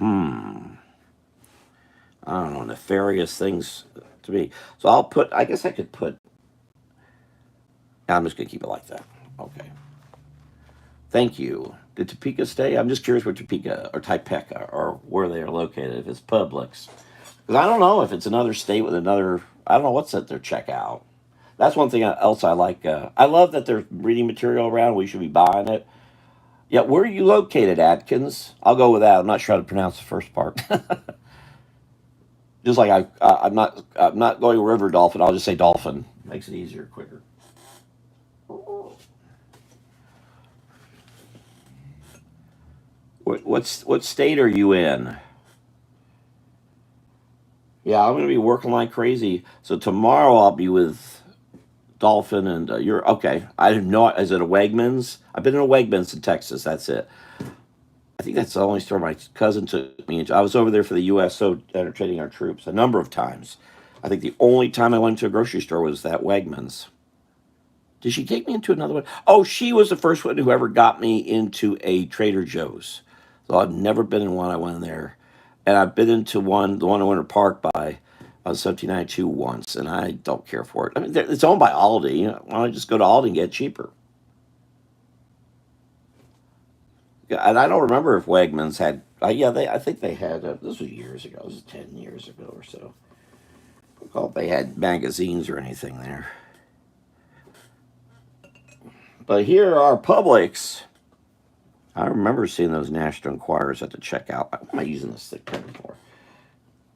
I don't know, nefarious things to me. So I'll put. I guess I could put. I'm just gonna keep it like that. Okay. Thank you. Did Topeka stay? I'm just curious where Topeka or Typeka or where they are located. If it's Publix, because I don't know if it's another state with another. I don't know what's at their checkout. That's one thing else I like. I love that there's reading material around. We should be buying it. Yeah, where are you located, Atkins? I'll go with that. I'm not sure how to pronounce the first part. Just like I'm not going river dolphin. I'll just say dolphin. Makes it easier, quicker. What state are you in? Yeah, I'm gonna be working like crazy. So tomorrow I'll be with Dolphin and you're okay. I didn't know. Is it a Wegmans? I've been in a Wegmans in Texas. That's it. I think that's the only store my cousin took me into. I was over there for the USO entertaining our troops a number of times. I think the only time I went to a grocery store was that Wegmans. Did she take me into another one? Oh, she was the first one who ever got me into a Trader Joe's. So I've never been in one. I went in there. And I've been into the one in Winter Park by on 1792 once, and I don't care for it. I mean, it's owned by Aldi. Why don't I just go to Aldi and get it cheaper? Yeah, and I don't remember if Wegmans had. Yeah, I think they had. This was years ago. This was 10 years ago or so. I don't recall if they had magazines or anything there. But here are Publix. I remember seeing those National Enquirers at the checkout. What am I using this thick pen for?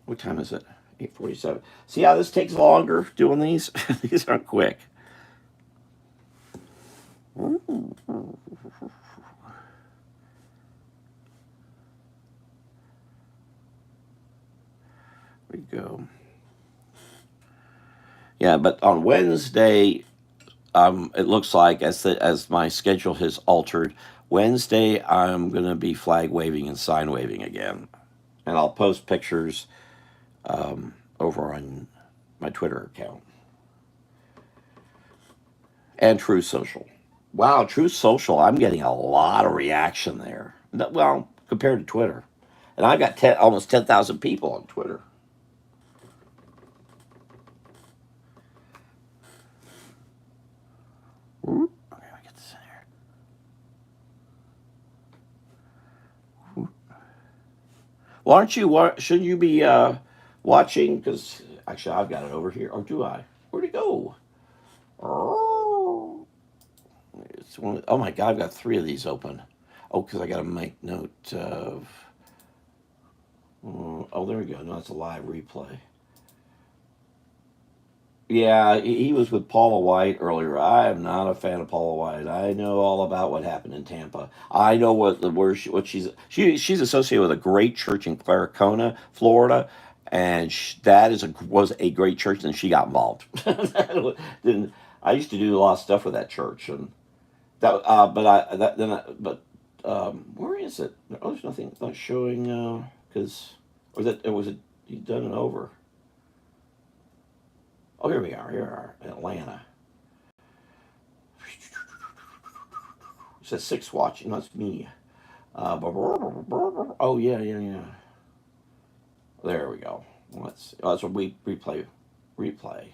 What time is it? 8:47. See how this takes longer doing these? These aren't quick. There we go. Yeah, but on Wednesday, it looks like as my schedule has altered, Wednesday I'm gonna be flag waving and sign waving again, and I'll post pictures over on my Twitter account and True Social. Wow, True Social, I'm getting a lot of reaction there. Well, compared to Twitter, and I've got almost 10,000 people on Twitter. Okay, I get this in here. Well, aren't you? Shouldn't you be watching? Because actually, I've got it over here. Or do I? Where'd it go? Oh, it's one. Oh my God, I've got three of these open. Oh, because I got to make note of. Oh, there we go. No, it's a live replay. Yeah, he was with Paula White earlier. I am not a fan of Paula White. I know all about what happened in Tampa. I know what she's associated with a great church in Claricona, Florida, and was a great church. And she got involved. Then I used to do a lot of stuff with that church, and that. But I that then I, but where is it? Oh, there's nothing not showing because Or was it, you done it over? Oh, here we are. Here we are. Atlanta. It says 6 watching. That's me. Oh, yeah, yeah, yeah. There we go. Let's see. Oh, that's what we replay. Replay.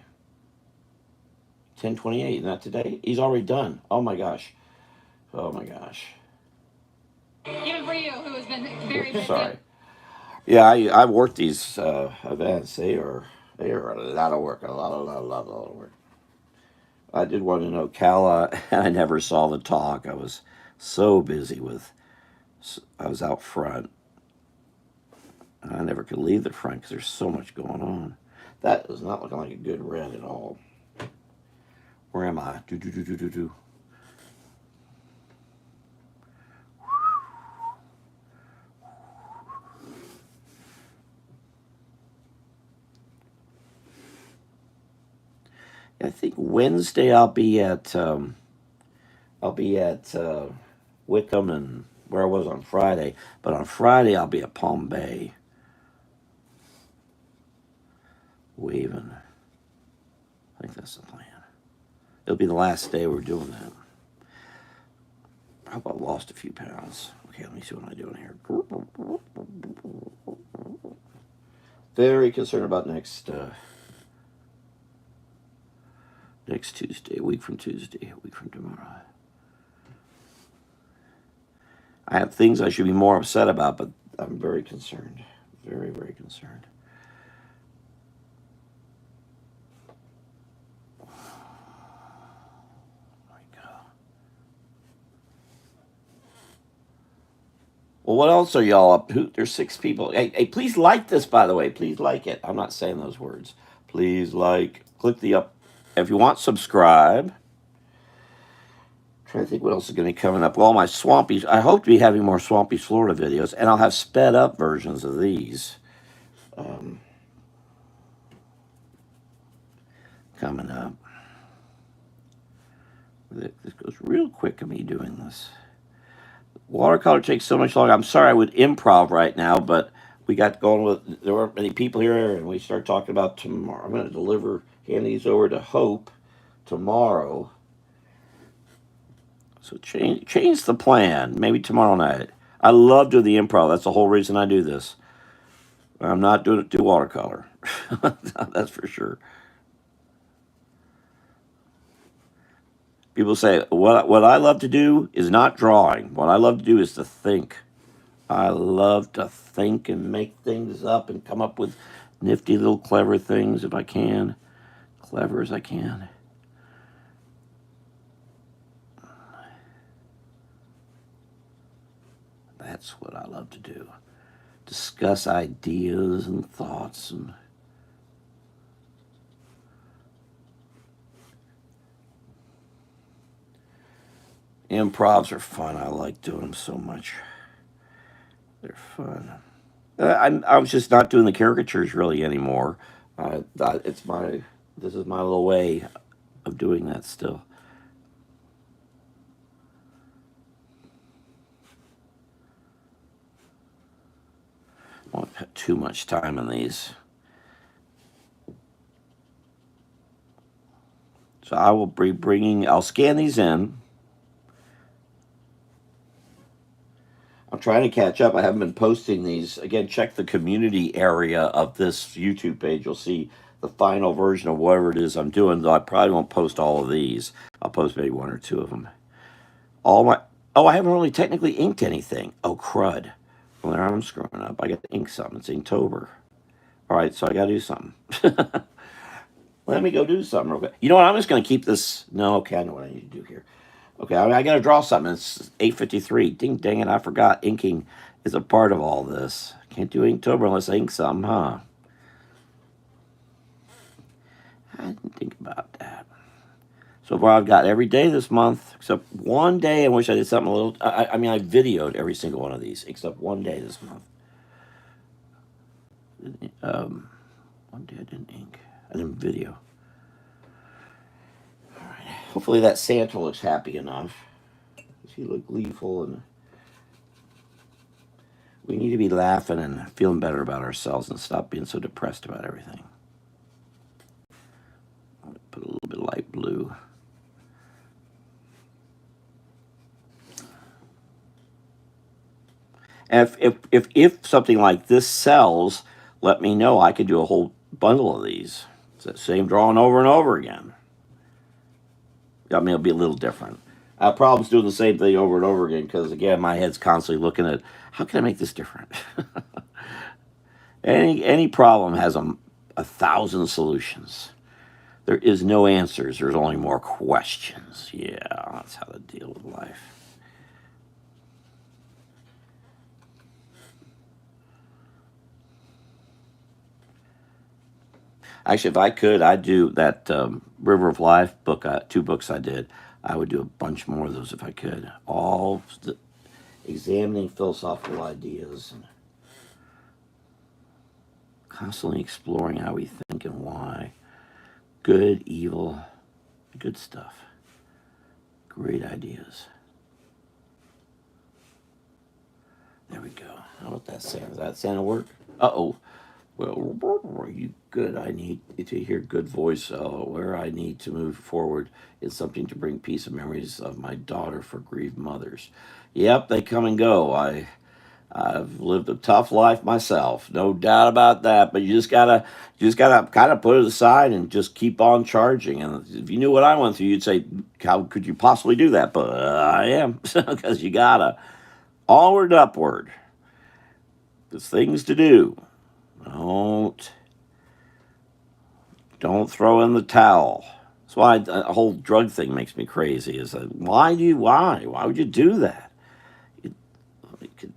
10:28. Not today. He's already done. Oh, my gosh. Oh, my gosh. Even for you, who has been very busy. Sorry. Yeah, I worked these events. They are a lot of work. A lot of work. I did one in Ocala, and I never saw the talk. I was so busy with. I was out front. And I never could leave the front because there's so much going on. That is not looking like a good red at all. Where am I? Do. I think Wednesday I'll be at Wickham and where I was on Friday. But on Friday I'll be at Palm Bay, waving. I think that's the plan. It'll be the last day we're doing that. I hope I lost a few pounds. Okay, let me see what I'm doing here. Very concerned about next Tuesday, a week from Tuesday, a week from tomorrow. I have things I should be more upset about, but I'm very concerned. Very, very concerned. Well, what else are y'all up to? There's 6 people. Hey, please like this, by the way. Please like it. I'm not saying those words. Please like. Click the up. If you want, subscribe. Trying to think what else is going to be coming up. Well, my Swampies. I hope to be having more Swampies Florida videos, and I'll have sped up versions of these coming up. This goes real quick of me doing this. Watercolor takes so much longer. I'm sorry I would improv right now, but we got going with, there weren't many people here, and we start talking about tomorrow. I'm going to hand these over to Hope tomorrow. So change the plan. Maybe tomorrow night. I love doing the improv. That's the whole reason I do this. I'm not doing it to watercolor. That's for sure. People say what I love to do is not drawing. What I love to do is to think. I love to think and make things up and come up with nifty little clever things if I can. Clever as I can. That's what I love to do. Discuss ideas and thoughts and improvs are fun. I like doing them so much. They're fun. I was just not doing the caricatures really anymore. This is my little way of doing that still. I won't put too much time in these. So I will be I'll scan these in. I'm trying to catch up. I haven't been posting these. Again, check the community area of this YouTube page. You'll see the final version of whatever it is I'm doing, though I probably won't post all of these. I'll post maybe 1 or 2 of them. I haven't really technically inked anything. Oh, crud. Well, there I'm screwing up. I got to ink something. It's Inktober. All right, so I got to do something. Let me go do something real quick. You know what? I'm just going to keep this. No, okay, I know what I need to do here. Okay, I got to draw something. It's 8:53. Dang it, I forgot inking is a part of all this. Can't do Inktober unless I ink something, huh? I didn't think about that. So far, I've got every day this month, except one day. I wish I did something a little. I mean, I videoed every single one of these, except one day this month. One day I didn't ink. I didn't video. All right. Hopefully that Santa looks happy enough. Does he look gleeful and We need to be laughing and feeling better about ourselves and stop being so depressed about everything. Put a little bit of light blue. And if something like this sells, let me know. I could do a whole bundle of these. It's that same drawing over and over again. I mean, it'll be a little different. I have problems doing the same thing over and over again because, again, my head's constantly looking at how can I make this different. Any problem has a thousand solutions. There is no answers. There's only more questions. Yeah, that's how to deal with life. Actually, if I could, I'd do that River of Life book, 2 books I did. I would do a bunch more of those if I could. All examining philosophical ideas and constantly exploring how we think and why. Good, evil, good stuff. Great ideas. There we go. How about that sound? Does that sound work? Uh-oh. Well, are you good? I need to hear good voice where I need to move forward is something to bring peace and memories of my daughter for grieved mothers. Yep, they come and go. I've lived a tough life myself, no doubt about that. But you just gotta kind of put it aside and just keep on charging. And if you knew what I went through, you'd say, "How could you possibly do that?" But I am, because you gotta onward and upward. There's things to do. Don't don't throw in the towel. That's why the whole drug thing makes me crazy. Is that why would you do that? It, it could,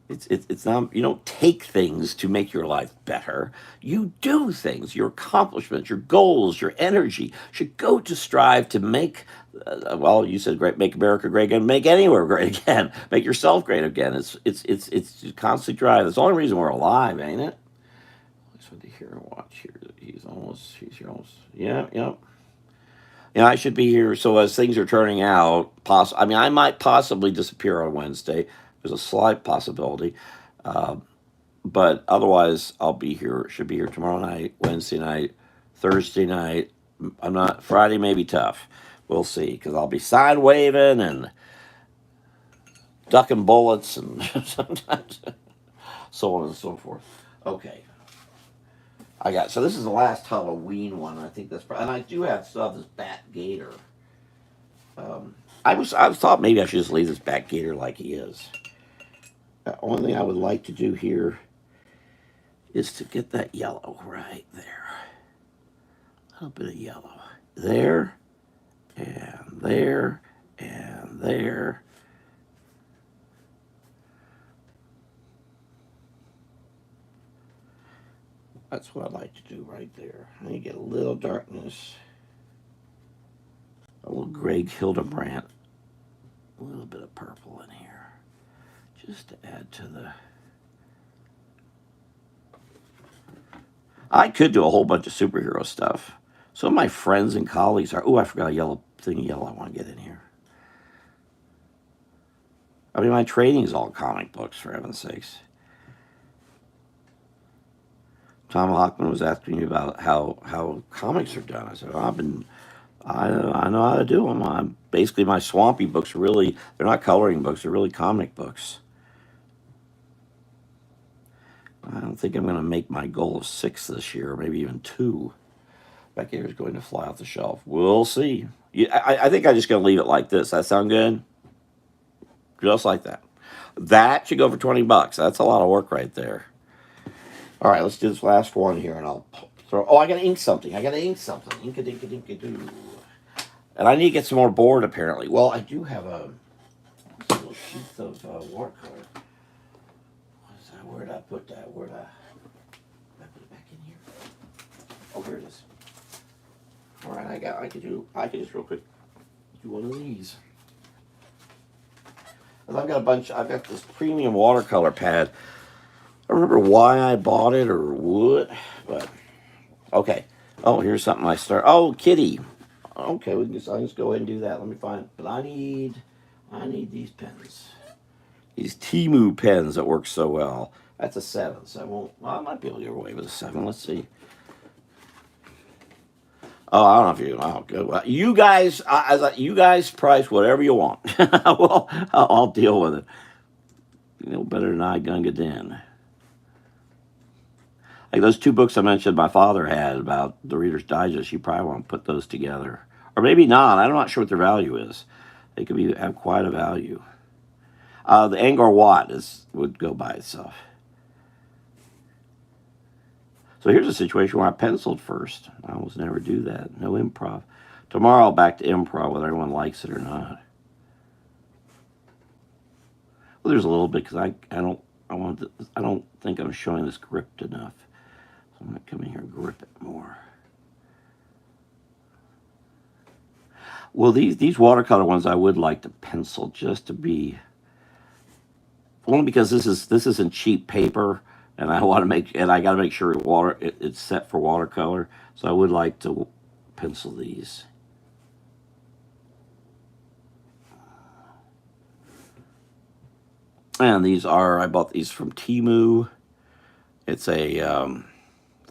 it's not, you don't take things to make your life better. You do things. Your accomplishments, your goals, your energy should go to strive to make. Well, you said great, make America great again, make anywhere great again, make yourself great again. It's a constant drive. That's the only reason we're alive, ain't it? Let's to hear and watch here. He's here almost. Yeah, yeah. Yeah, I should be here. So as things are turning out, I mean, I might possibly disappear on Wednesday. There's a slight possibility, uh, but otherwise, I'll be here. Should be here tomorrow night, Wednesday night, Thursday night. I'm not. Friday may be tough. We'll see, because I'll be side waving and ducking bullets and sometimes so on and so forth. Okay. So this is the last Halloween one. I think and I do have still have this Bat Gator. I was thought maybe I should just leave this Bat Gator like he is. The only thing I would like to do here is to get that yellow right there. A little bit of yellow there, and there, and there. That's what I'd like to do right there. I need to get a little darkness. A little Greg Hildebrandt. A little bit of purple in here. Just to add to the... I could do a whole bunch of superhero stuff. Some of my friends and colleagues are... Oh, I forgot a yellow thing of yellow I want to get in here. I mean, my training's all comic books, for heaven's sakes. Tom Hockman was asking me about how comics are done. I said, I know how to do them. Basically, my Swampy books are they're not coloring books, they're really comic books. I don't think I'm going to make my goal of 6 this year, or maybe even 2. Back here is going to fly off the shelf. We'll see. I think I'm just going to leave it like this. That sound good? Just like that. That should go for $20. That's a lot of work right there. All right, let's do this last one here, and I'll throw... Oh, I got to ink something. Ink-a-dink-a-dink-a-doo. And I need to get some more board, apparently. Well, I do have a little sheath of watercolor. What is that? Where did I put that? Did I put it back in here? Oh, here it is. All right, I could just real quick do one of these. And I've got this premium watercolor pad. I don't remember why I bought it or what, but okay. Oh, here's something I start. Oh, kitty. Okay, I'll just go ahead and do that. Let me find it. But I need these pens. These Timu pens that work so well. That's a 7, so I won't. Well, I might be able to get away with a 7. Let's see. Oh, I don't know if you. Oh, good. Well, you guys, you guys price whatever you want. Well, I'll deal with it. You know better than I, Gunga Din. Like those 2 books I mentioned my father had about the Reader's Digest, you probably want to put those together. Or maybe not. I'm not sure what their value is. They could have quite a value. The Angkor Wat would go by itself. So here's a situation where I penciled first. I almost never do that. No improv. Tomorrow back to improv, whether everyone likes it or not. Well, there's a little bit because I don't think I'm showing this gripped enough. So I'm gonna come in here and grip it more. Well, these watercolor ones I would like to pencil just to be, only because this isn't cheap paper, and I want to I got to make sure it's set for watercolor. So I would like to pencil these. And I bought these from Timu. It's the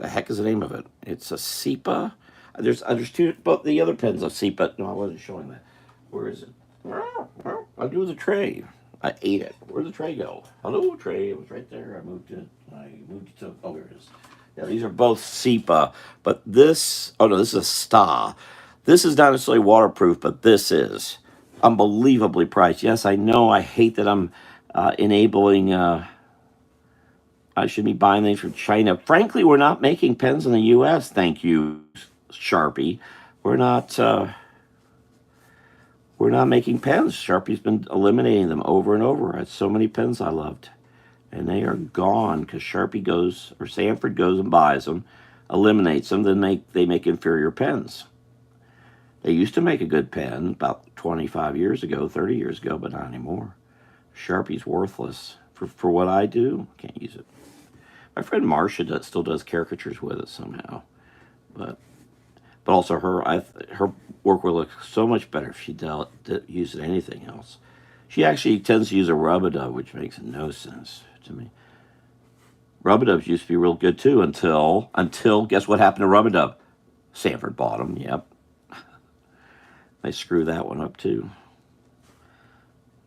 heck is the name of it? It's a SEPA. There's 2, but the other pen's a SEPA. No, I wasn't showing that. Where is it? I'll do the tray. I ate it. Where'd the tray go? Hello, tray. It was right there. I moved it to, oh, here it is. Yeah, these are both SEPA, but this is a STA. This is not necessarily waterproof, but this is unbelievably priced. Yes, I know. I hate that I'm enabling. I should be buying things from China. Frankly, we're not making pens in the U.S. Thank you, Sharpie. We're not making pens. Sharpie's been eliminating them over and over. I had so many pens I loved, and they are gone because Sharpie goes, or Sanford goes and buys them, eliminates them, then they make inferior pens. They used to make a good pen about 25 years ago, 30 years ago, but not anymore. Sharpie's worthless for what I do. Can't use it. My friend Marcia still does caricatures with it somehow, but also her work will look so much better if she used anything else. She actually tends to use a rub-a-dub, which makes no sense to me. Rub-a-dubs used to be real good too until guess what happened to rub-a-dub? Sanford bought them. Yep, they screw that one up too.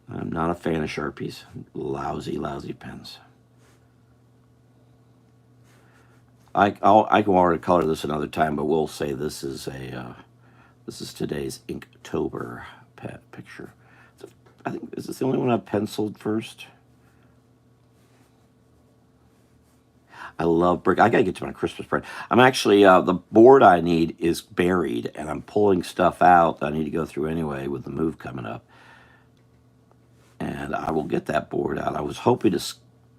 I'm not a fan of Sharpies. Lousy pens. I can watercolor this another time, but we'll say this is today's Inktober picture. I think, is this the only one I've penciled first? I love brick. I gotta get to my Christmas spread. I'm actually the board I need is buried, and I'm pulling stuff out that I need to go through anyway with the move coming up. And I will get that board out. I was hoping to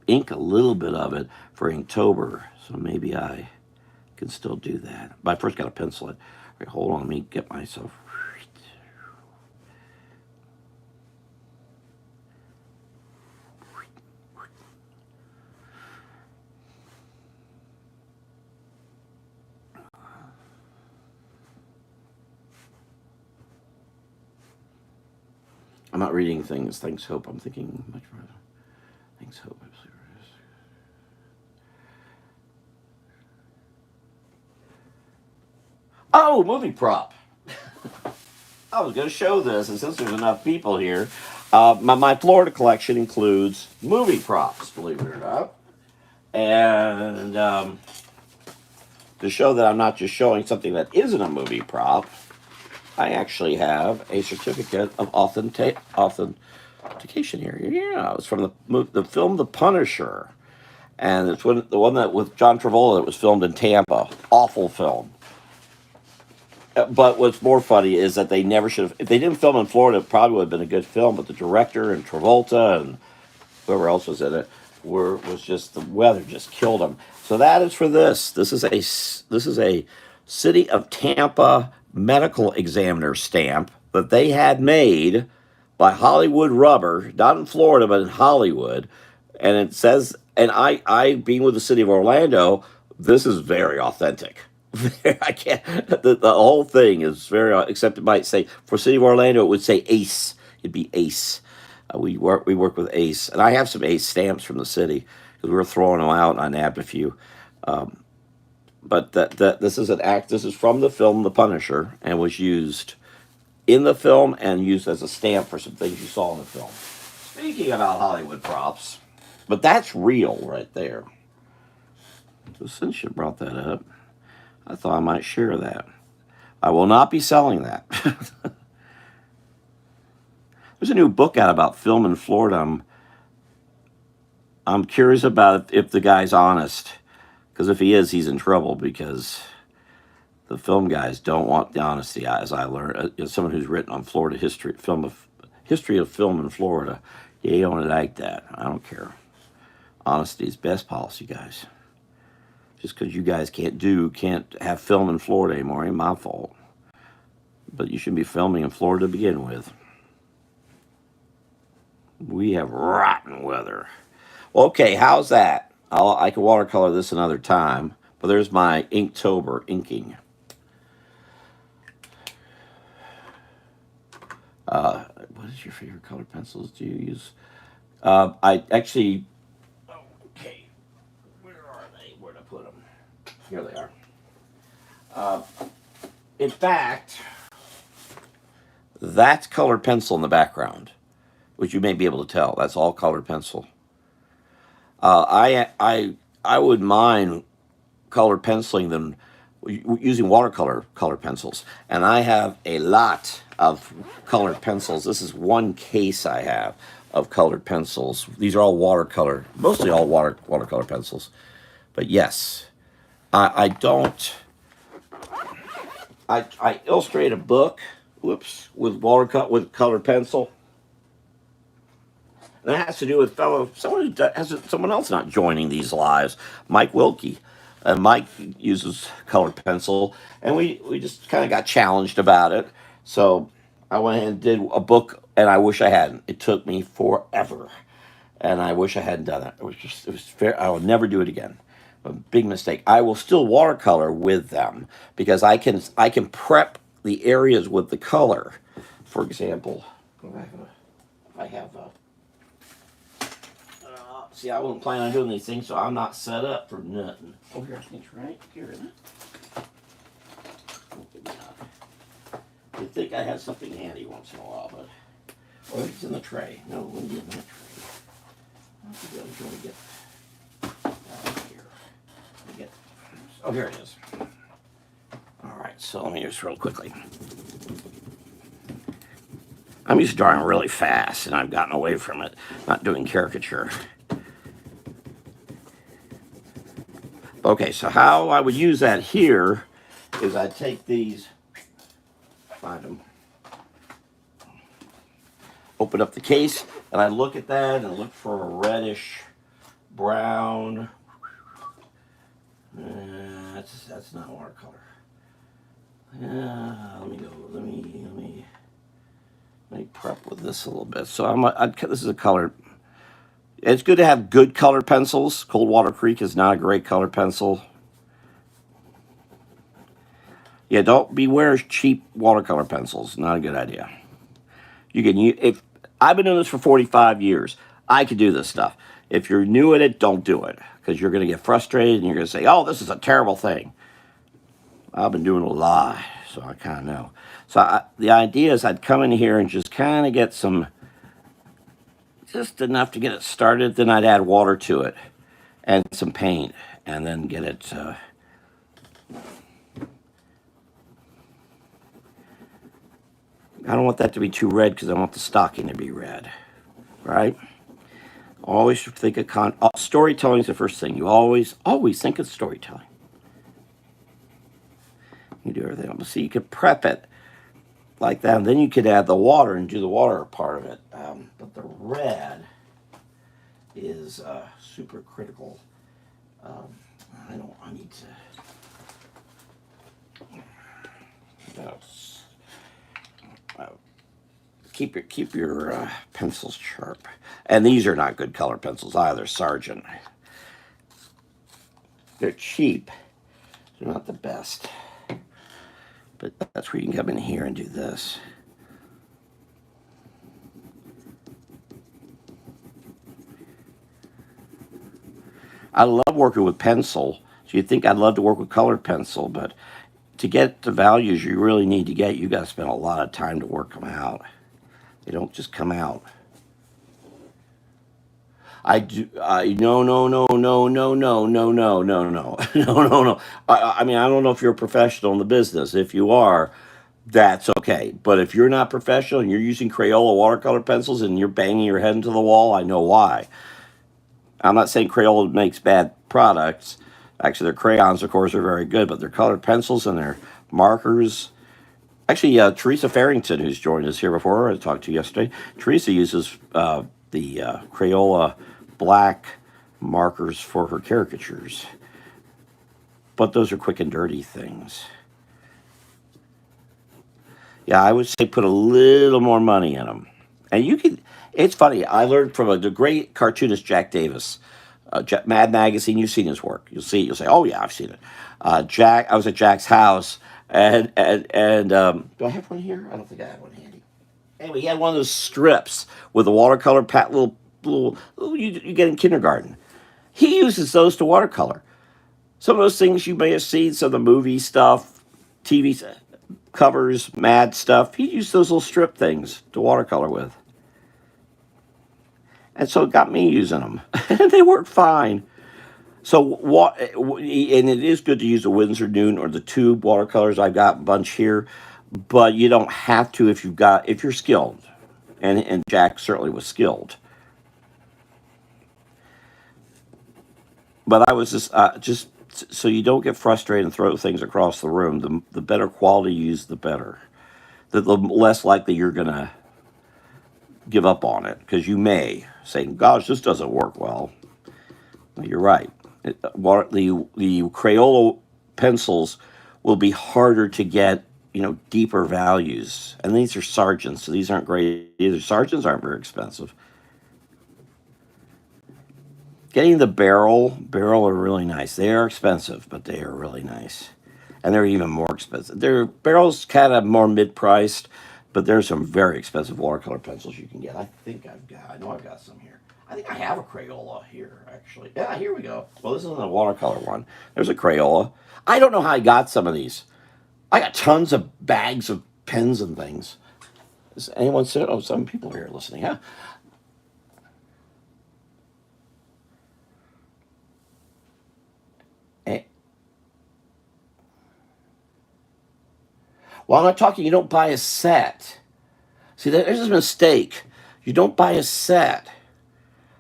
ink a little bit of it for Inktober, so maybe I can still do that. But I first got to pencil it. All right, hold on, let me get myself. I'm not reading things. Thanks, Hope. I'm thinking much more. Thanks, Hope. Oh, movie prop. I was going to show this, and since there's enough people here, my Florida collection includes movie props, believe it or not. And to show that I'm not just showing something that isn't a movie prop, I actually have a certificate of authentication here. Yeah, it's from the film The Punisher. And it's the one that with John Travolta that was filmed in Tampa. Awful film. But what's more funny is that they never should have. If they didn't film in Florida, it probably would have been a good film. But the director and Travolta and whoever else was in it was just, the weather just killed them. So that is for this. This is a City of Tampa medical examiner stamp that they had made by Hollywood Rubber, not in Florida but in Hollywood. And it says, and I being with the city of Orlando, this is very authentic. I can't. The whole thing is very, except it might say for City of Orlando, it would say Ace. It'd be Ace. We work with Ace, and I have some Ace stamps from the city because we were throwing them out, and I nabbed a few. But that this is an act. This is from the film The Punisher, and was used in the film and used as a stamp for some things you saw in the film. Speaking about Hollywood props, but that's real right there. So since you brought that up, I thought I might share that. I will not be selling that. There's a new book out about film in Florida. I'm curious about if the guy's honest, because if he is, he's in trouble because the film guys don't want the honesty. As I learned, as someone who's written on Florida history, history of film in Florida, they don't like that. I don't care. Honesty is best policy, guys. Just because you guys can't have film in Florida anymore ain't my fault. But you shouldn't be filming in Florida to begin with. We have rotten weather. Okay, how's that? I can watercolor this another time. But there's my Inktober inking. What is your favorite color pencils? Do you use? I actually. Okay, where are they? Where'd I put them? Here they are. In fact, that's colored pencil in the background, which you may be able to tell. That's all colored pencil. I would mind colored penciling than using watercolor colored pencils, and I have a lot of colored pencils. This is one case I have of colored pencils. These are all watercolor, mostly all watercolor pencils. But yes, I don't. I illustrate a book, whoops, with colored pencil. And that has to do with someone else not joining these lives, Mike Wilkie. And Mike uses colored pencil, and we just kind of got challenged about it. So I went ahead and did a book, and I wish I hadn't. It took me forever, and I wish I hadn't done it. It was fair. I will never do it again. A big mistake. I will still watercolor with them because I can prep the areas with the color. For example, I have a. See, I wasn't planning on doing these things, so I'm not set up for nothing. Oh, here, I think it's right here, isn't it? You'd think I had something handy once in a while, but it's in the tray. No, it wouldn't be in that tray. I think I was going to get here. Oh, here it is. All right, so let me just real quickly. I'm used to drawing really fast, and I've gotten away from it, not doing caricature. Okay, so how I would use that here is I take these, find them, open up the case, and I look at that and look for a reddish brown. That's not watercolor. Let me prep with this a little bit. So this is a color. It's good to have good colored pencils. Coldwater Creek is not a great colored pencil. Yeah, don't beware cheap watercolor pencils. Not a good idea. If I've been doing this for 45 years, I could do this stuff. If you're new at it, don't do it because you're going to get frustrated and you're going to say, "Oh, this is a terrible thing." I've been doing a lot, so I kind of know. So the idea is I'd come in here and just kind of get just enough to get it started. Then I'd add water to it and some paint, and then get it. I don't want that to be too red because I want the stocking to be red, right? Always think of storytelling is the first thing. You always think of storytelling. You do everything else. So you could prep it like that, and then you could add the water and do the water part of it. But the red is super critical. I need to. Keep your pencils sharp. And these are not good color pencils either, Sargent. They're cheap. They're not the best. But that's where you can come in here and do this. I love working with pencil. So you'd think I'd love to work with colored pencil, but to get the values you really need to get, you got to spend a lot of time to work them out. They don't just come out. I do. No, no, no, no, no, no, no, no, no, no, no, no, no. I mean, I don't know if you're a professional in the business. If you are, that's okay. But if you're not professional and you're using Crayola watercolor pencils and you're banging your head into the wall, I know why. I'm not saying Crayola makes bad products. Actually, their crayons, of course, are very good, but their colored pencils and their markers. Actually, Teresa Farrington, who's joined us here before, I talked to yesterday. Teresa uses the Crayola black markers for her caricatures, but those are quick and dirty things. Yeah, I would say put a little more money in them. And you can, it's funny, I learned from the great cartoonist Jack Davis, Mad Magazine. You've seen his work. You'll say, oh, yeah, I've seen it. I was at Jack's house, and do I have one here? I don't think I have one handy. Anyway, he had one of those strips with a watercolor little you get in kindergarten. He uses those to watercolor. Some of those things you may have seen, some of the movie stuff, TV covers, mad stuff. He used those little strip things to watercolor with. And so it got me using them. And they work fine. So what? And it is good to use the Winsor Newton or the tube watercolors. I've got a bunch here, but you don't have to if you're skilled. And Jack certainly was skilled. But I was just so you don't get frustrated and throw things across the room. The better quality you use, the better. The less likely you're gonna give up on it because you may say, "Gosh, this doesn't work well." Well, you're right. The Crayola pencils will be harder to get, deeper values. And these are sergeants, so these aren't great either. Sergeants aren't very expensive. Getting the barrel are really nice. They are expensive, but they are really nice. And they're even more expensive. Their barrels kind of more mid-priced, but there's some very expensive watercolor pencils you can get. I know I've got some here. I think I have a Crayola here, actually. Yeah, here we go. Well, this isn't a watercolor one. There's a Crayola. I don't know how I got some of these. I got tons of bags of pens and things. Is anyone said? Oh, some people here listening, huh? Eh, Well, I'm not talking, you don't buy a set. See, there's a mistake. You don't buy a set.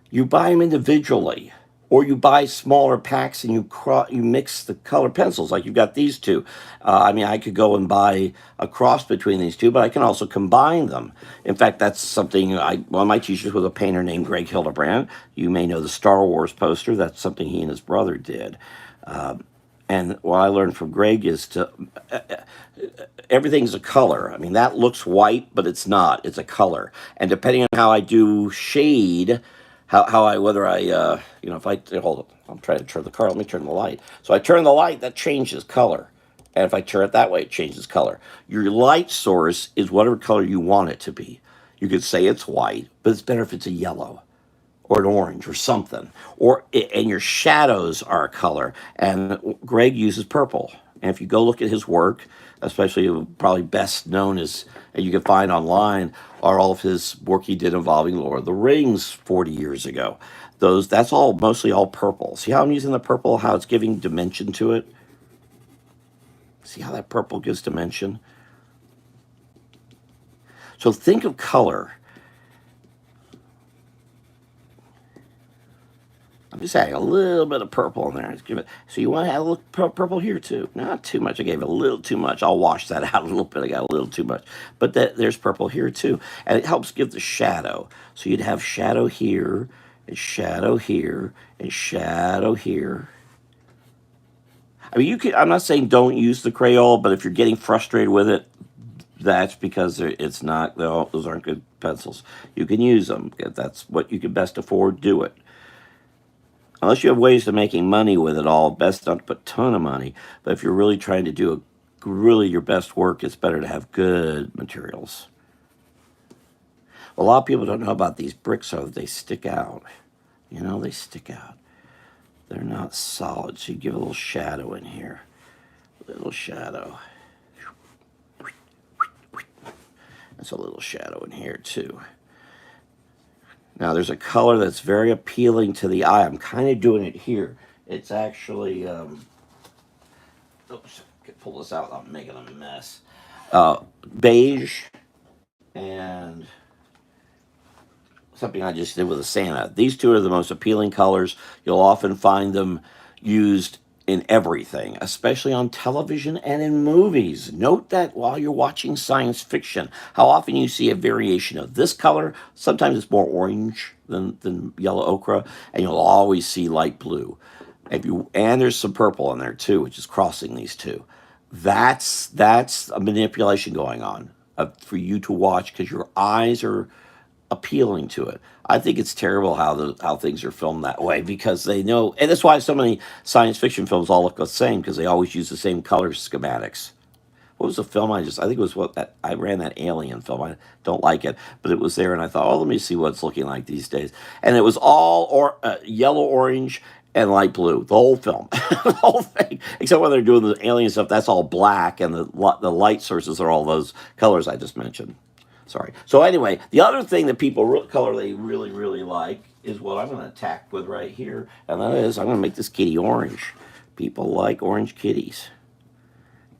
You buy them individually, or you buy smaller packs and you mix the color pencils. Like you've got these two. I mean, I could go and buy a cross between these two, but I can also combine them. In fact, that's something one of my teachers was a painter named Greg Hildebrand. You may know the Star Wars poster. That's something he and his brother did. And what I learned from Greg is everything's a color. I mean, that looks white, but it's not. It's a color. And depending on how I do shade, whether I, if I, hold up, I'm trying to turn the car. Let me turn the light. So I turn the light, that changes color. And if I turn it that way, it changes color. Your light source is whatever color you want it to be. You could say it's white, but it's better if it's a yellow or an orange or something. And your shadows are a color. And Greg uses purple. And if you go look at his work, especially probably best known as, and you can find online, are all of his work he did involving Lord of the Rings 40 years ago. That's all mostly all purple. See how I'm using the purple, how it's giving dimension to it? See how that purple gives dimension? So think of color. I'm just adding a little bit of purple in there. Let's give it. So you want to add a little purple here too? Not too much. I gave it a little too much. I'll wash that out a little bit. I got a little too much. But there's purple here too. And it helps give the shadow. So you'd have shadow here, and shadow here, and shadow here. I mean, I'm not saying don't use the Crayola, but if you're getting frustrated with it, that's because it's not. Those aren't good pencils. You can use them. If that's what you can best afford, do it. Unless you have ways of making money with it all, best not to put a ton of money. But if you're really trying to do really your best work, it's better to have good materials. A lot of people don't know about these bricks, so they stick out. They stick out. they're not solid. So you give a little shadow in here. A little shadow. There's a little shadow in here too. Now there's a color that's very appealing to the eye. I'm kind of doing it here. It's actually, oops, I can pull this out. I'm making a mess. Beige and something I just did with a Santa. These two are the most appealing colors. You'll often find them used in everything, especially on television and in movies. Note that while you're watching science fiction, how often you see a variation of this color. Sometimes it's more orange than yellow ochre, and you'll always see light blue. And there's some purple in there too, which is crossing these two. That's a manipulation going on for you to watch because your eyes are appealing to it. I think it's terrible how things are filmed that way because they know, and that's why so many science fiction films all look the same because they always use the same color schematics. What was the film I think it was I ran that Alien film. I don't like it, but it was there, and I thought, oh, let me see what it's looking like these days. And it was all yellow, orange, and light blue. The whole film, the whole thing, except when they're doing the alien stuff, that's all black, and the light sources are all those colors I just mentioned. Sorry. So anyway, the other thing that color they really, really like is what I'm going to attack with right here, and that is I'm going to make this kitty orange. People like orange kitties.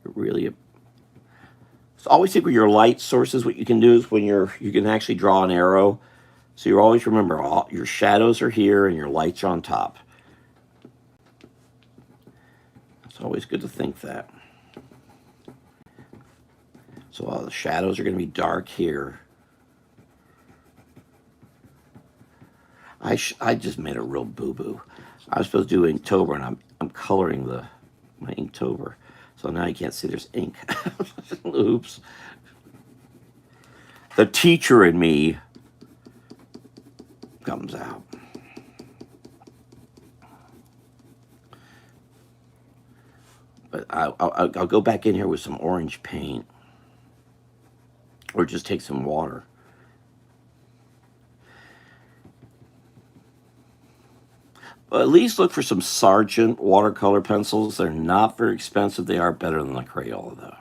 It really. So always think with your light sources, what you can do is when you can actually draw an arrow. So you always remember all your shadows are here and your lights are on top. It's always good to think that. So the shadows are going to be dark here. I just made a real boo-boo. I was supposed to do Inktober, and I'm coloring my Inktober. So now you can't see there's ink. Oops. The teacher in me comes out. But I'll go back in here with some orange paint. Or just take some water. But at least look for some Sargent watercolor pencils. They're not very expensive. They are better than the Crayola, though.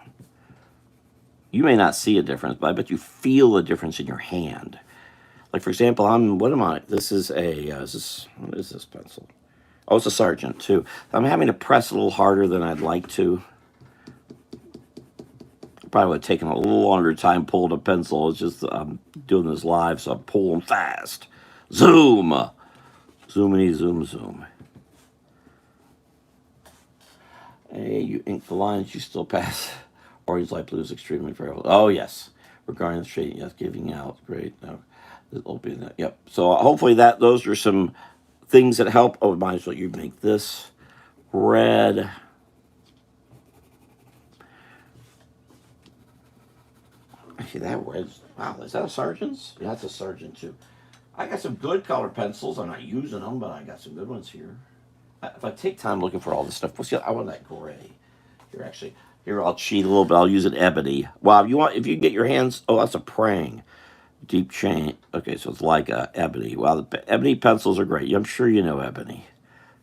You may not see a difference, but I bet you feel a difference in your hand. Like, for example, what am I? This is what is this pencil? Oh, it's a Sargent, too. I'm having to press a little harder than I'd like to. Probably would have taken a little longer time pulling a pencil. It's just I'm doing this live, so I'm pulling fast. Zoom! Zoomity, zoom, zoom. Hey, you ink the lines, you still pass. Orange, light blue is extremely variable. Oh, yes. Regarding the shading, yes, giving out. Great. No, it'll be that. Yep. So hopefully those are some things that help. Oh, might as well you make this red. Actually, that red's, wow, is that a Sargent's? Yeah, that's a Sargent too. I got some good color pencils. I'm not using them, but I got some good ones here. If I take time looking for all this stuff, see, I want that gray. Here I'll cheat a little bit. I'll use an ebony. Wow, if you get your hands, oh, that's a praying. Deep chain. Okay, so it's like a ebony. Wow, the ebony pencils are great. I'm sure you know ebony.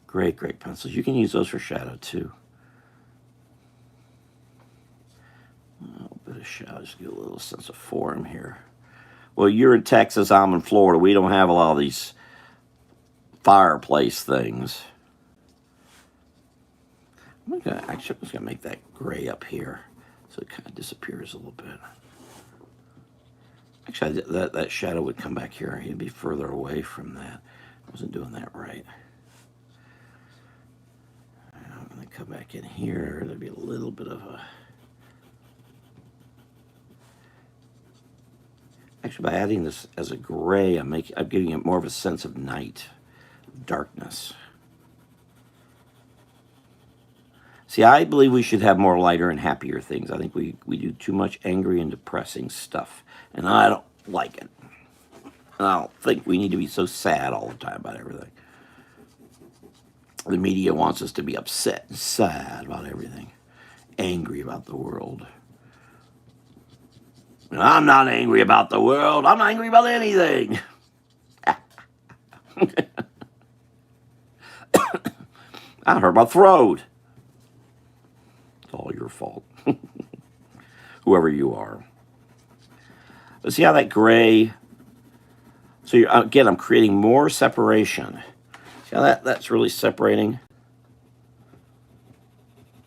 Great, great pencils. You can use those for shadow too. A little bit of shadow, just get a little sense of form here. Well, you're in Texas, I'm in Florida. We don't have a lot of these fireplace things. I'm just gonna make that gray up here so it kind of disappears a little bit. Actually, that shadow would come back here. He'd be further away from that. I wasn't doing that right. I'm gonna come back in here. There'd be a little bit of a. Actually, by adding this as a gray, I'm giving it more of a sense of night, darkness. See, I believe we should have more lighter and happier things. I think we do too much angry and depressing stuff, and I don't like it. I don't think we need to be so sad all the time about everything. The media wants us to be upset and sad about everything, angry about the world. And I'm not angry about the world. I'm not angry about anything. I hurt my throat. It's all your fault, whoever you are. But see how that gray. So again, I'm creating more separation. See how that's really separating.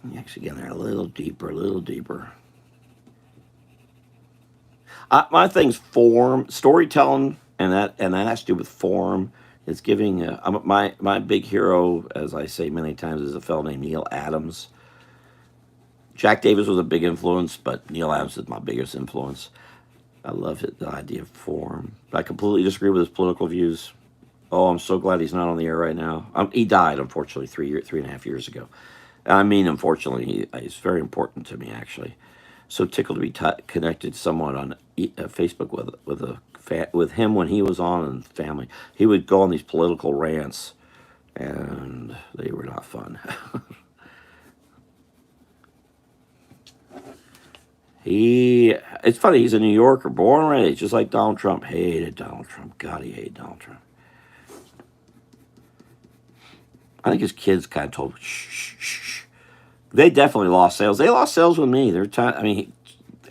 Let me actually get in there a little deeper, a little deeper. My thing's form, storytelling, and that has to do with form. It's giving my big hero, as I say many times, is a fellow named Neil Adams. Jack Davis was a big influence, but Neil Adams is my biggest influence. I love it, the idea of form. I completely disagree with his political views. Oh, I'm so glad he's not on the air right now. He died, unfortunately, 3.5 years ago. I mean, unfortunately, he's very important to me, actually. So tickled to be connected somewhat on Facebook with him when he was on and family. He would go on these political rants, and they were not fun. It's funny, he's a New Yorker, born and raised, just like Donald Trump. Hated Donald Trump. God, he hated Donald Trump. I think his kids kind of told, shh, shh, shh. They definitely lost sales. They lost sales with me.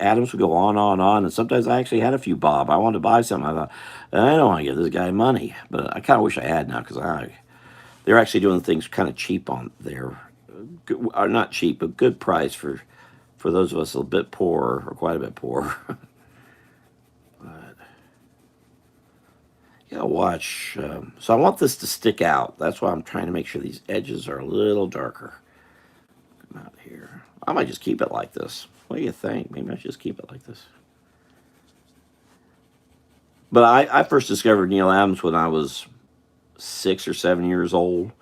Adams would go on, and sometimes I actually had a few bob. I wanted to buy something. I thought, I don't want to give this guy money, but I kind of wish I had now because they're actually doing things kind of cheap on there, or not cheap, but good price for those of us a bit poor or quite a bit poor. But you gotta watch. So I want this to stick out. That's why I'm trying to make sure these edges are a little darker. Come out here. I might just keep it like this. What do you think? Maybe I should just keep it like this. But I first discovered Neil Adams when I was 6 or 7 years old.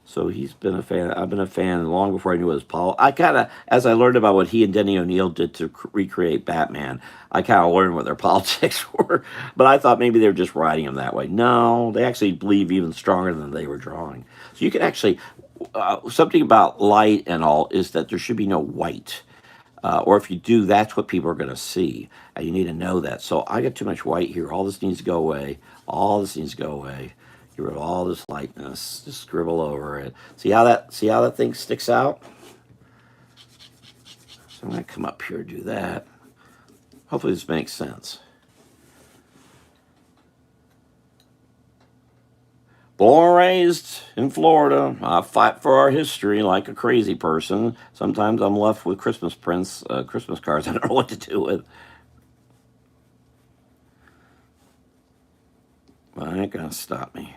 So he's been a fan. I've been a fan long before I knew it was Paul. As I learned about what he and Denny O'Neil did to recreate Batman, I kind of learned what their politics were. But I thought maybe they were just writing him that way. No, they actually believe even stronger than they were drawing. So you can actually, something about light and all is that there should be no white. Or if you do, that's what people are going to see. And you need to know that. So I got too much white here. All this needs to go away. All this needs to go away. Get rid of all this lightness. Just scribble over it. See how that thing sticks out? So I'm going to come up here and do that. Hopefully this makes sense. Born and raised in Florida. I fight for our history like a crazy person. Sometimes I'm left with Christmas cards I don't know what to do with. But it ain't gonna stop me.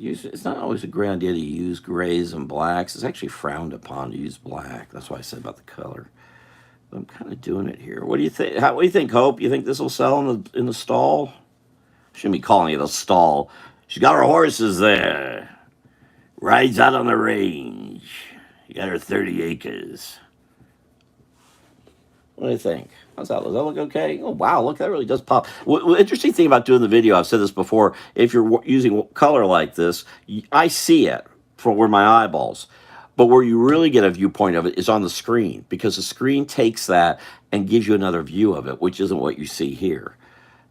It's not always a great idea to use grays and blacks. It's actually frowned upon to use black. That's why I said about the color. But I'm kind of doing it here. What do you think? What do you think, Hope? You think this will sell in the stall? Shouldn't be calling it a stall. She's got her horses there. Rides out on the range. You got her 30 acres. What do you think? How's that? Does that look okay? Oh, wow. Look, that really does pop. Interesting thing about doing the video, I've said this before, if you're using color like this, I see it from where my eyeballs. But where you really get a viewpoint of it is on the screen, because the screen takes that and gives you another view of it, which isn't what you see here.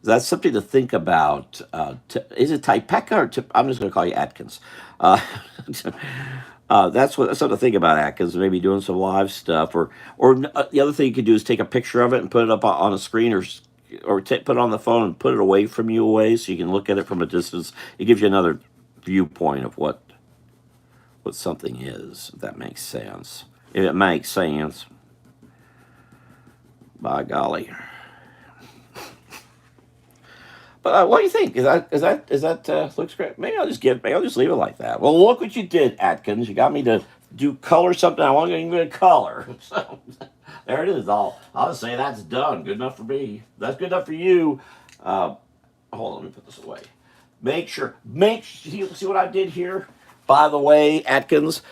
That's something to think about. Is it Typeka or I'm just going to call you Atkins. That's something to think about, Atkins. Maybe doing some live stuff, or the other thing you could do is take a picture of it and put it up on a screen, or put it on the phone and put it away from you, so you can look at it from a distance. It gives you another viewpoint of what something is, if that makes sense. If it makes sense, by golly. But what do you think? Is that looks great? Maybe I'll just leave it like that. Well, look what you did, Atkins. You got me to do color something I want to give it color. So there it is. I'll just say that's done. Good enough for me. That's good enough for you. Hold on, let me put this away. See what I did here? By the way, Atkins,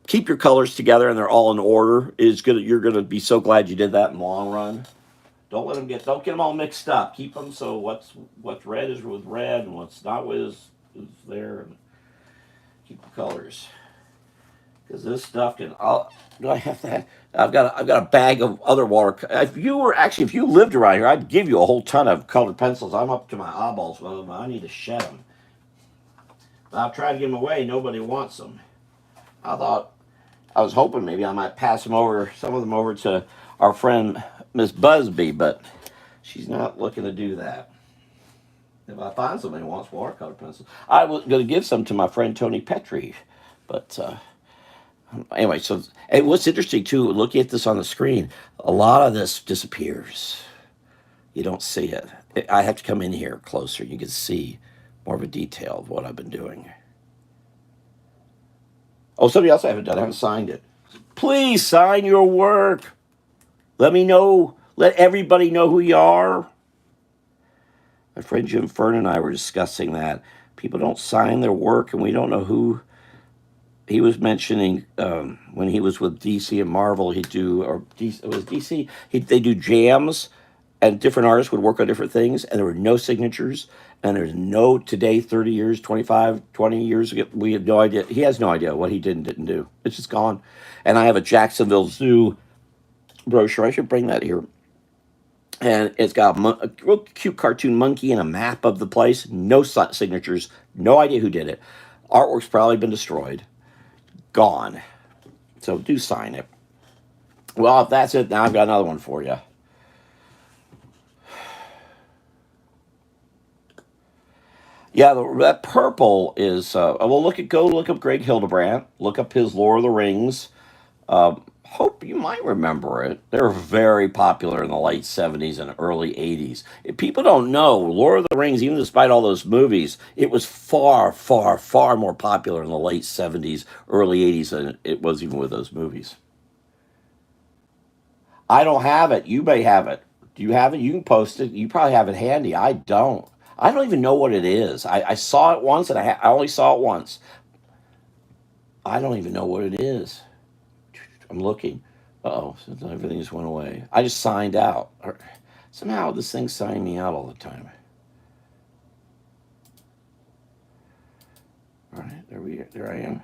keep your colors together and they're all in order. You're gonna be so glad you did that in the long run. Don't get them all mixed up. Keep them so what's red is with red and what's not with is there. And keep the colors, because this stuff can. Do I have that? I've got a bag of other water. If you lived around here, I'd give you a whole ton of colored pencils. I'm up to my eyeballs with them. I need to shed them. I'll try to give them away. Nobody wants them. I was hoping maybe I might pass them over, some of them over to our friend Miss Busby, but she's not looking to do that. If I find somebody who wants watercolor pencils, I was going to give some to my friend Tony Petrie. But anyway, so and what's interesting too, looking at this on the screen, a lot of this disappears. You don't see it. I have to come in here closer. You can see more of a detail of what I've been doing. Oh, somebody else I haven't done. I haven't signed it. Please sign your work. Let me know. Let everybody know who you are. My friend Jim Fern and I were discussing that. People don't sign their work, and we don't know who. He was mentioning when he was with DC and Marvel, he'd do, or DC, it was DC, they do jams, and different artists would work on different things, and there were no signatures, and there's no, today, 30 years, 25, 20 years ago, we have no idea. He has no idea what he did and didn't do. It's just gone. And I have a Jacksonville Zoo brochure. I should bring that here. And it's got a real cute cartoon monkey and a map of the place. No signatures. No idea who did it. Artwork's probably been destroyed. Gone. So do sign it. Well, if that's it, now I've got another one for you. Yeah, that purple is. Well, go look up Greg Hildebrandt. Look up his Lord of the Rings. Hope you might remember it. They were very popular in the late 70s and early 80s. If people don't know, Lord of the Rings, even despite all those movies, it was far, far, far more popular in the late 70s, early 80s than it was even with those movies. I don't have it. You may have it. Do you have it? You can post it. You probably have it handy. I don't. I don't even know what it is. I saw it once, and I only saw it once. I don't even know what it is. I'm looking. Uh-oh, everything just went away. I just signed out. Somehow this thing's signing me out all the time. All right, there I am.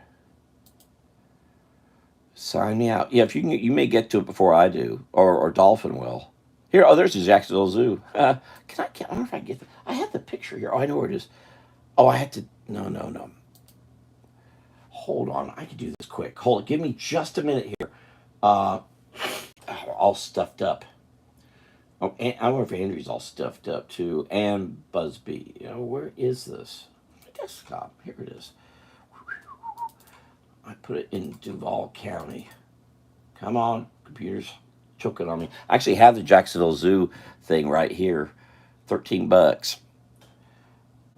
Sign me out. Yeah, if you may get to it before I do, or Dolphin will. Here, oh, there's the Jacksonville Zoo. I wonder if I can get I have the picture here. Oh, I know where it is. Oh, I had to, no. Hold on, I can do this quick. Hold it, give me just a minute here. All stuffed up. Oh, I wonder if Andrew's all stuffed up too. And Busby. Where is this? My desktop. Here it is. I put it in Duval County. Come on, computer's choking on me. I actually have the Jacksonville Zoo thing right here. $13.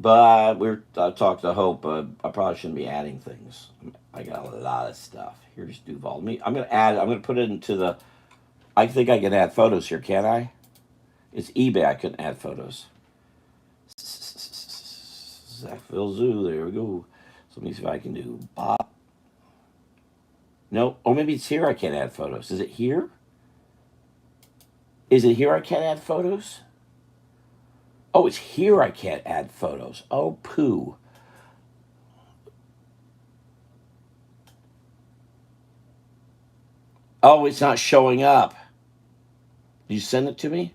But I talked to Hope. I probably shouldn't be adding things. I got a lot of stuff. Here's Duval. I'm gonna put it into the. I think I can add photos here, can't I? It's eBay. I couldn't add photos. Jacksonville Zoo. There we go. So let me see if I can do Bob. No. Oh, maybe it's here. I can't add photos. Is it here? Is it here? I can't add photos. Oh, it's here. I can't add photos. Oh, poo. Oh, it's not showing up. Did you send it to me?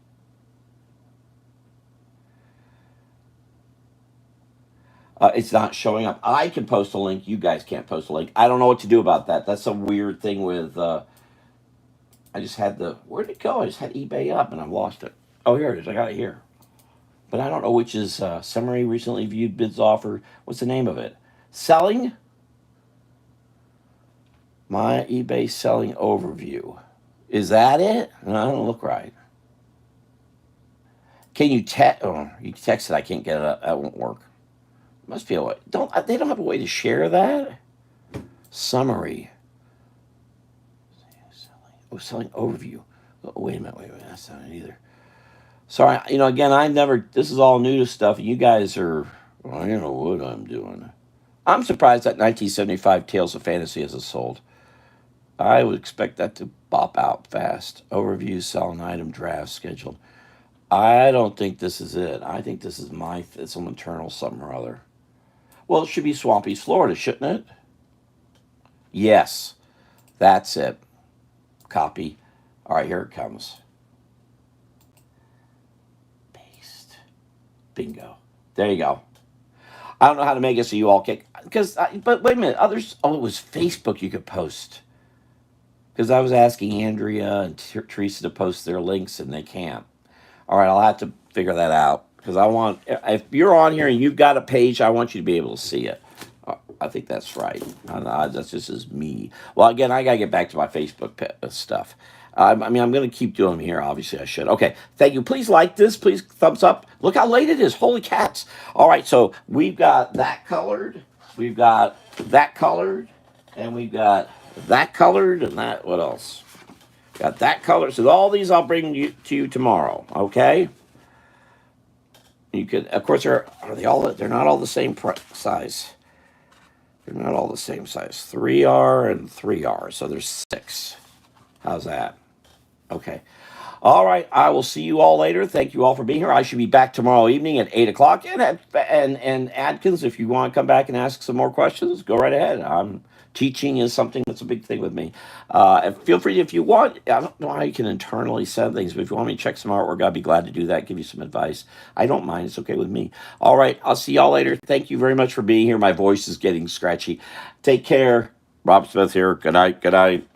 It's not showing up. I can post a link. You guys can't post a link. I don't know what to do about that. That's a weird thing with. I just had Where'd it go? I just had eBay up and I've lost it. Oh, here it is. I got it here. But I don't know which is summary, recently viewed, bids offer. What's the name of it? Selling? My eBay selling overview. Is that it? No, I don't look right. Can you text? Oh, you text it. I can't get it. That won't work. Must be a way. They don't have a way to share that? Summary. Selling overview. Oh, wait a minute. That's not it either. Sorry, again, this is all new to stuff. You guys are, well, you know what I'm doing. I'm surprised that 1975 Tales of Fantasy isn't sold. I would expect that to bop out fast. Overview, selling item, draft, scheduled. I don't think this is it. I think this is some internal something or other. Well, it should be Swampy's Florida, shouldn't it? Yes, that's it. Copy. All right, here it comes. Paste. Bingo. There you go. I don't know how to make it so you all can. Because, but wait a minute, others. Oh, it was Facebook you could post. Because I was asking Andrea and Teresa to post their links, and they can't. All right, I'll have to figure that out because I want. If you're on here and you've got a page, I want you to be able to see it. I think that's right. That's just as me. Well, again, I gotta get back to my Facebook stuff. I mean, I'm gonna keep doing them here. Obviously, I should. Okay, thank you. Please like this. Please thumbs up. Look how late it is. Holy cats! All right, so we've got that colored. We've got that colored, and we've got that colored, and that. What else? Got that color. So all these I'll bring to you tomorrow. Okay. You could, of course, are they all? They're not all the same size. They're not all the same size. 3R and 3R. So there's 6. How's that? Okay. All right. I will see you all later. Thank you all for being here. I should be back tomorrow evening at 8 o'clock. And Adkins, if you want to come back and ask some more questions, go right ahead. Teaching is something that's a big thing with me. And feel free if you want. I don't know how you can internally send things, but if you want me to check some artwork, I'd be glad to do that. Give you some advice. I don't mind. It's okay with me. All right. I'll see y'all later. Thank you very much for being here. My voice is getting scratchy. Take care. Rob Smith here. Good night. Good night.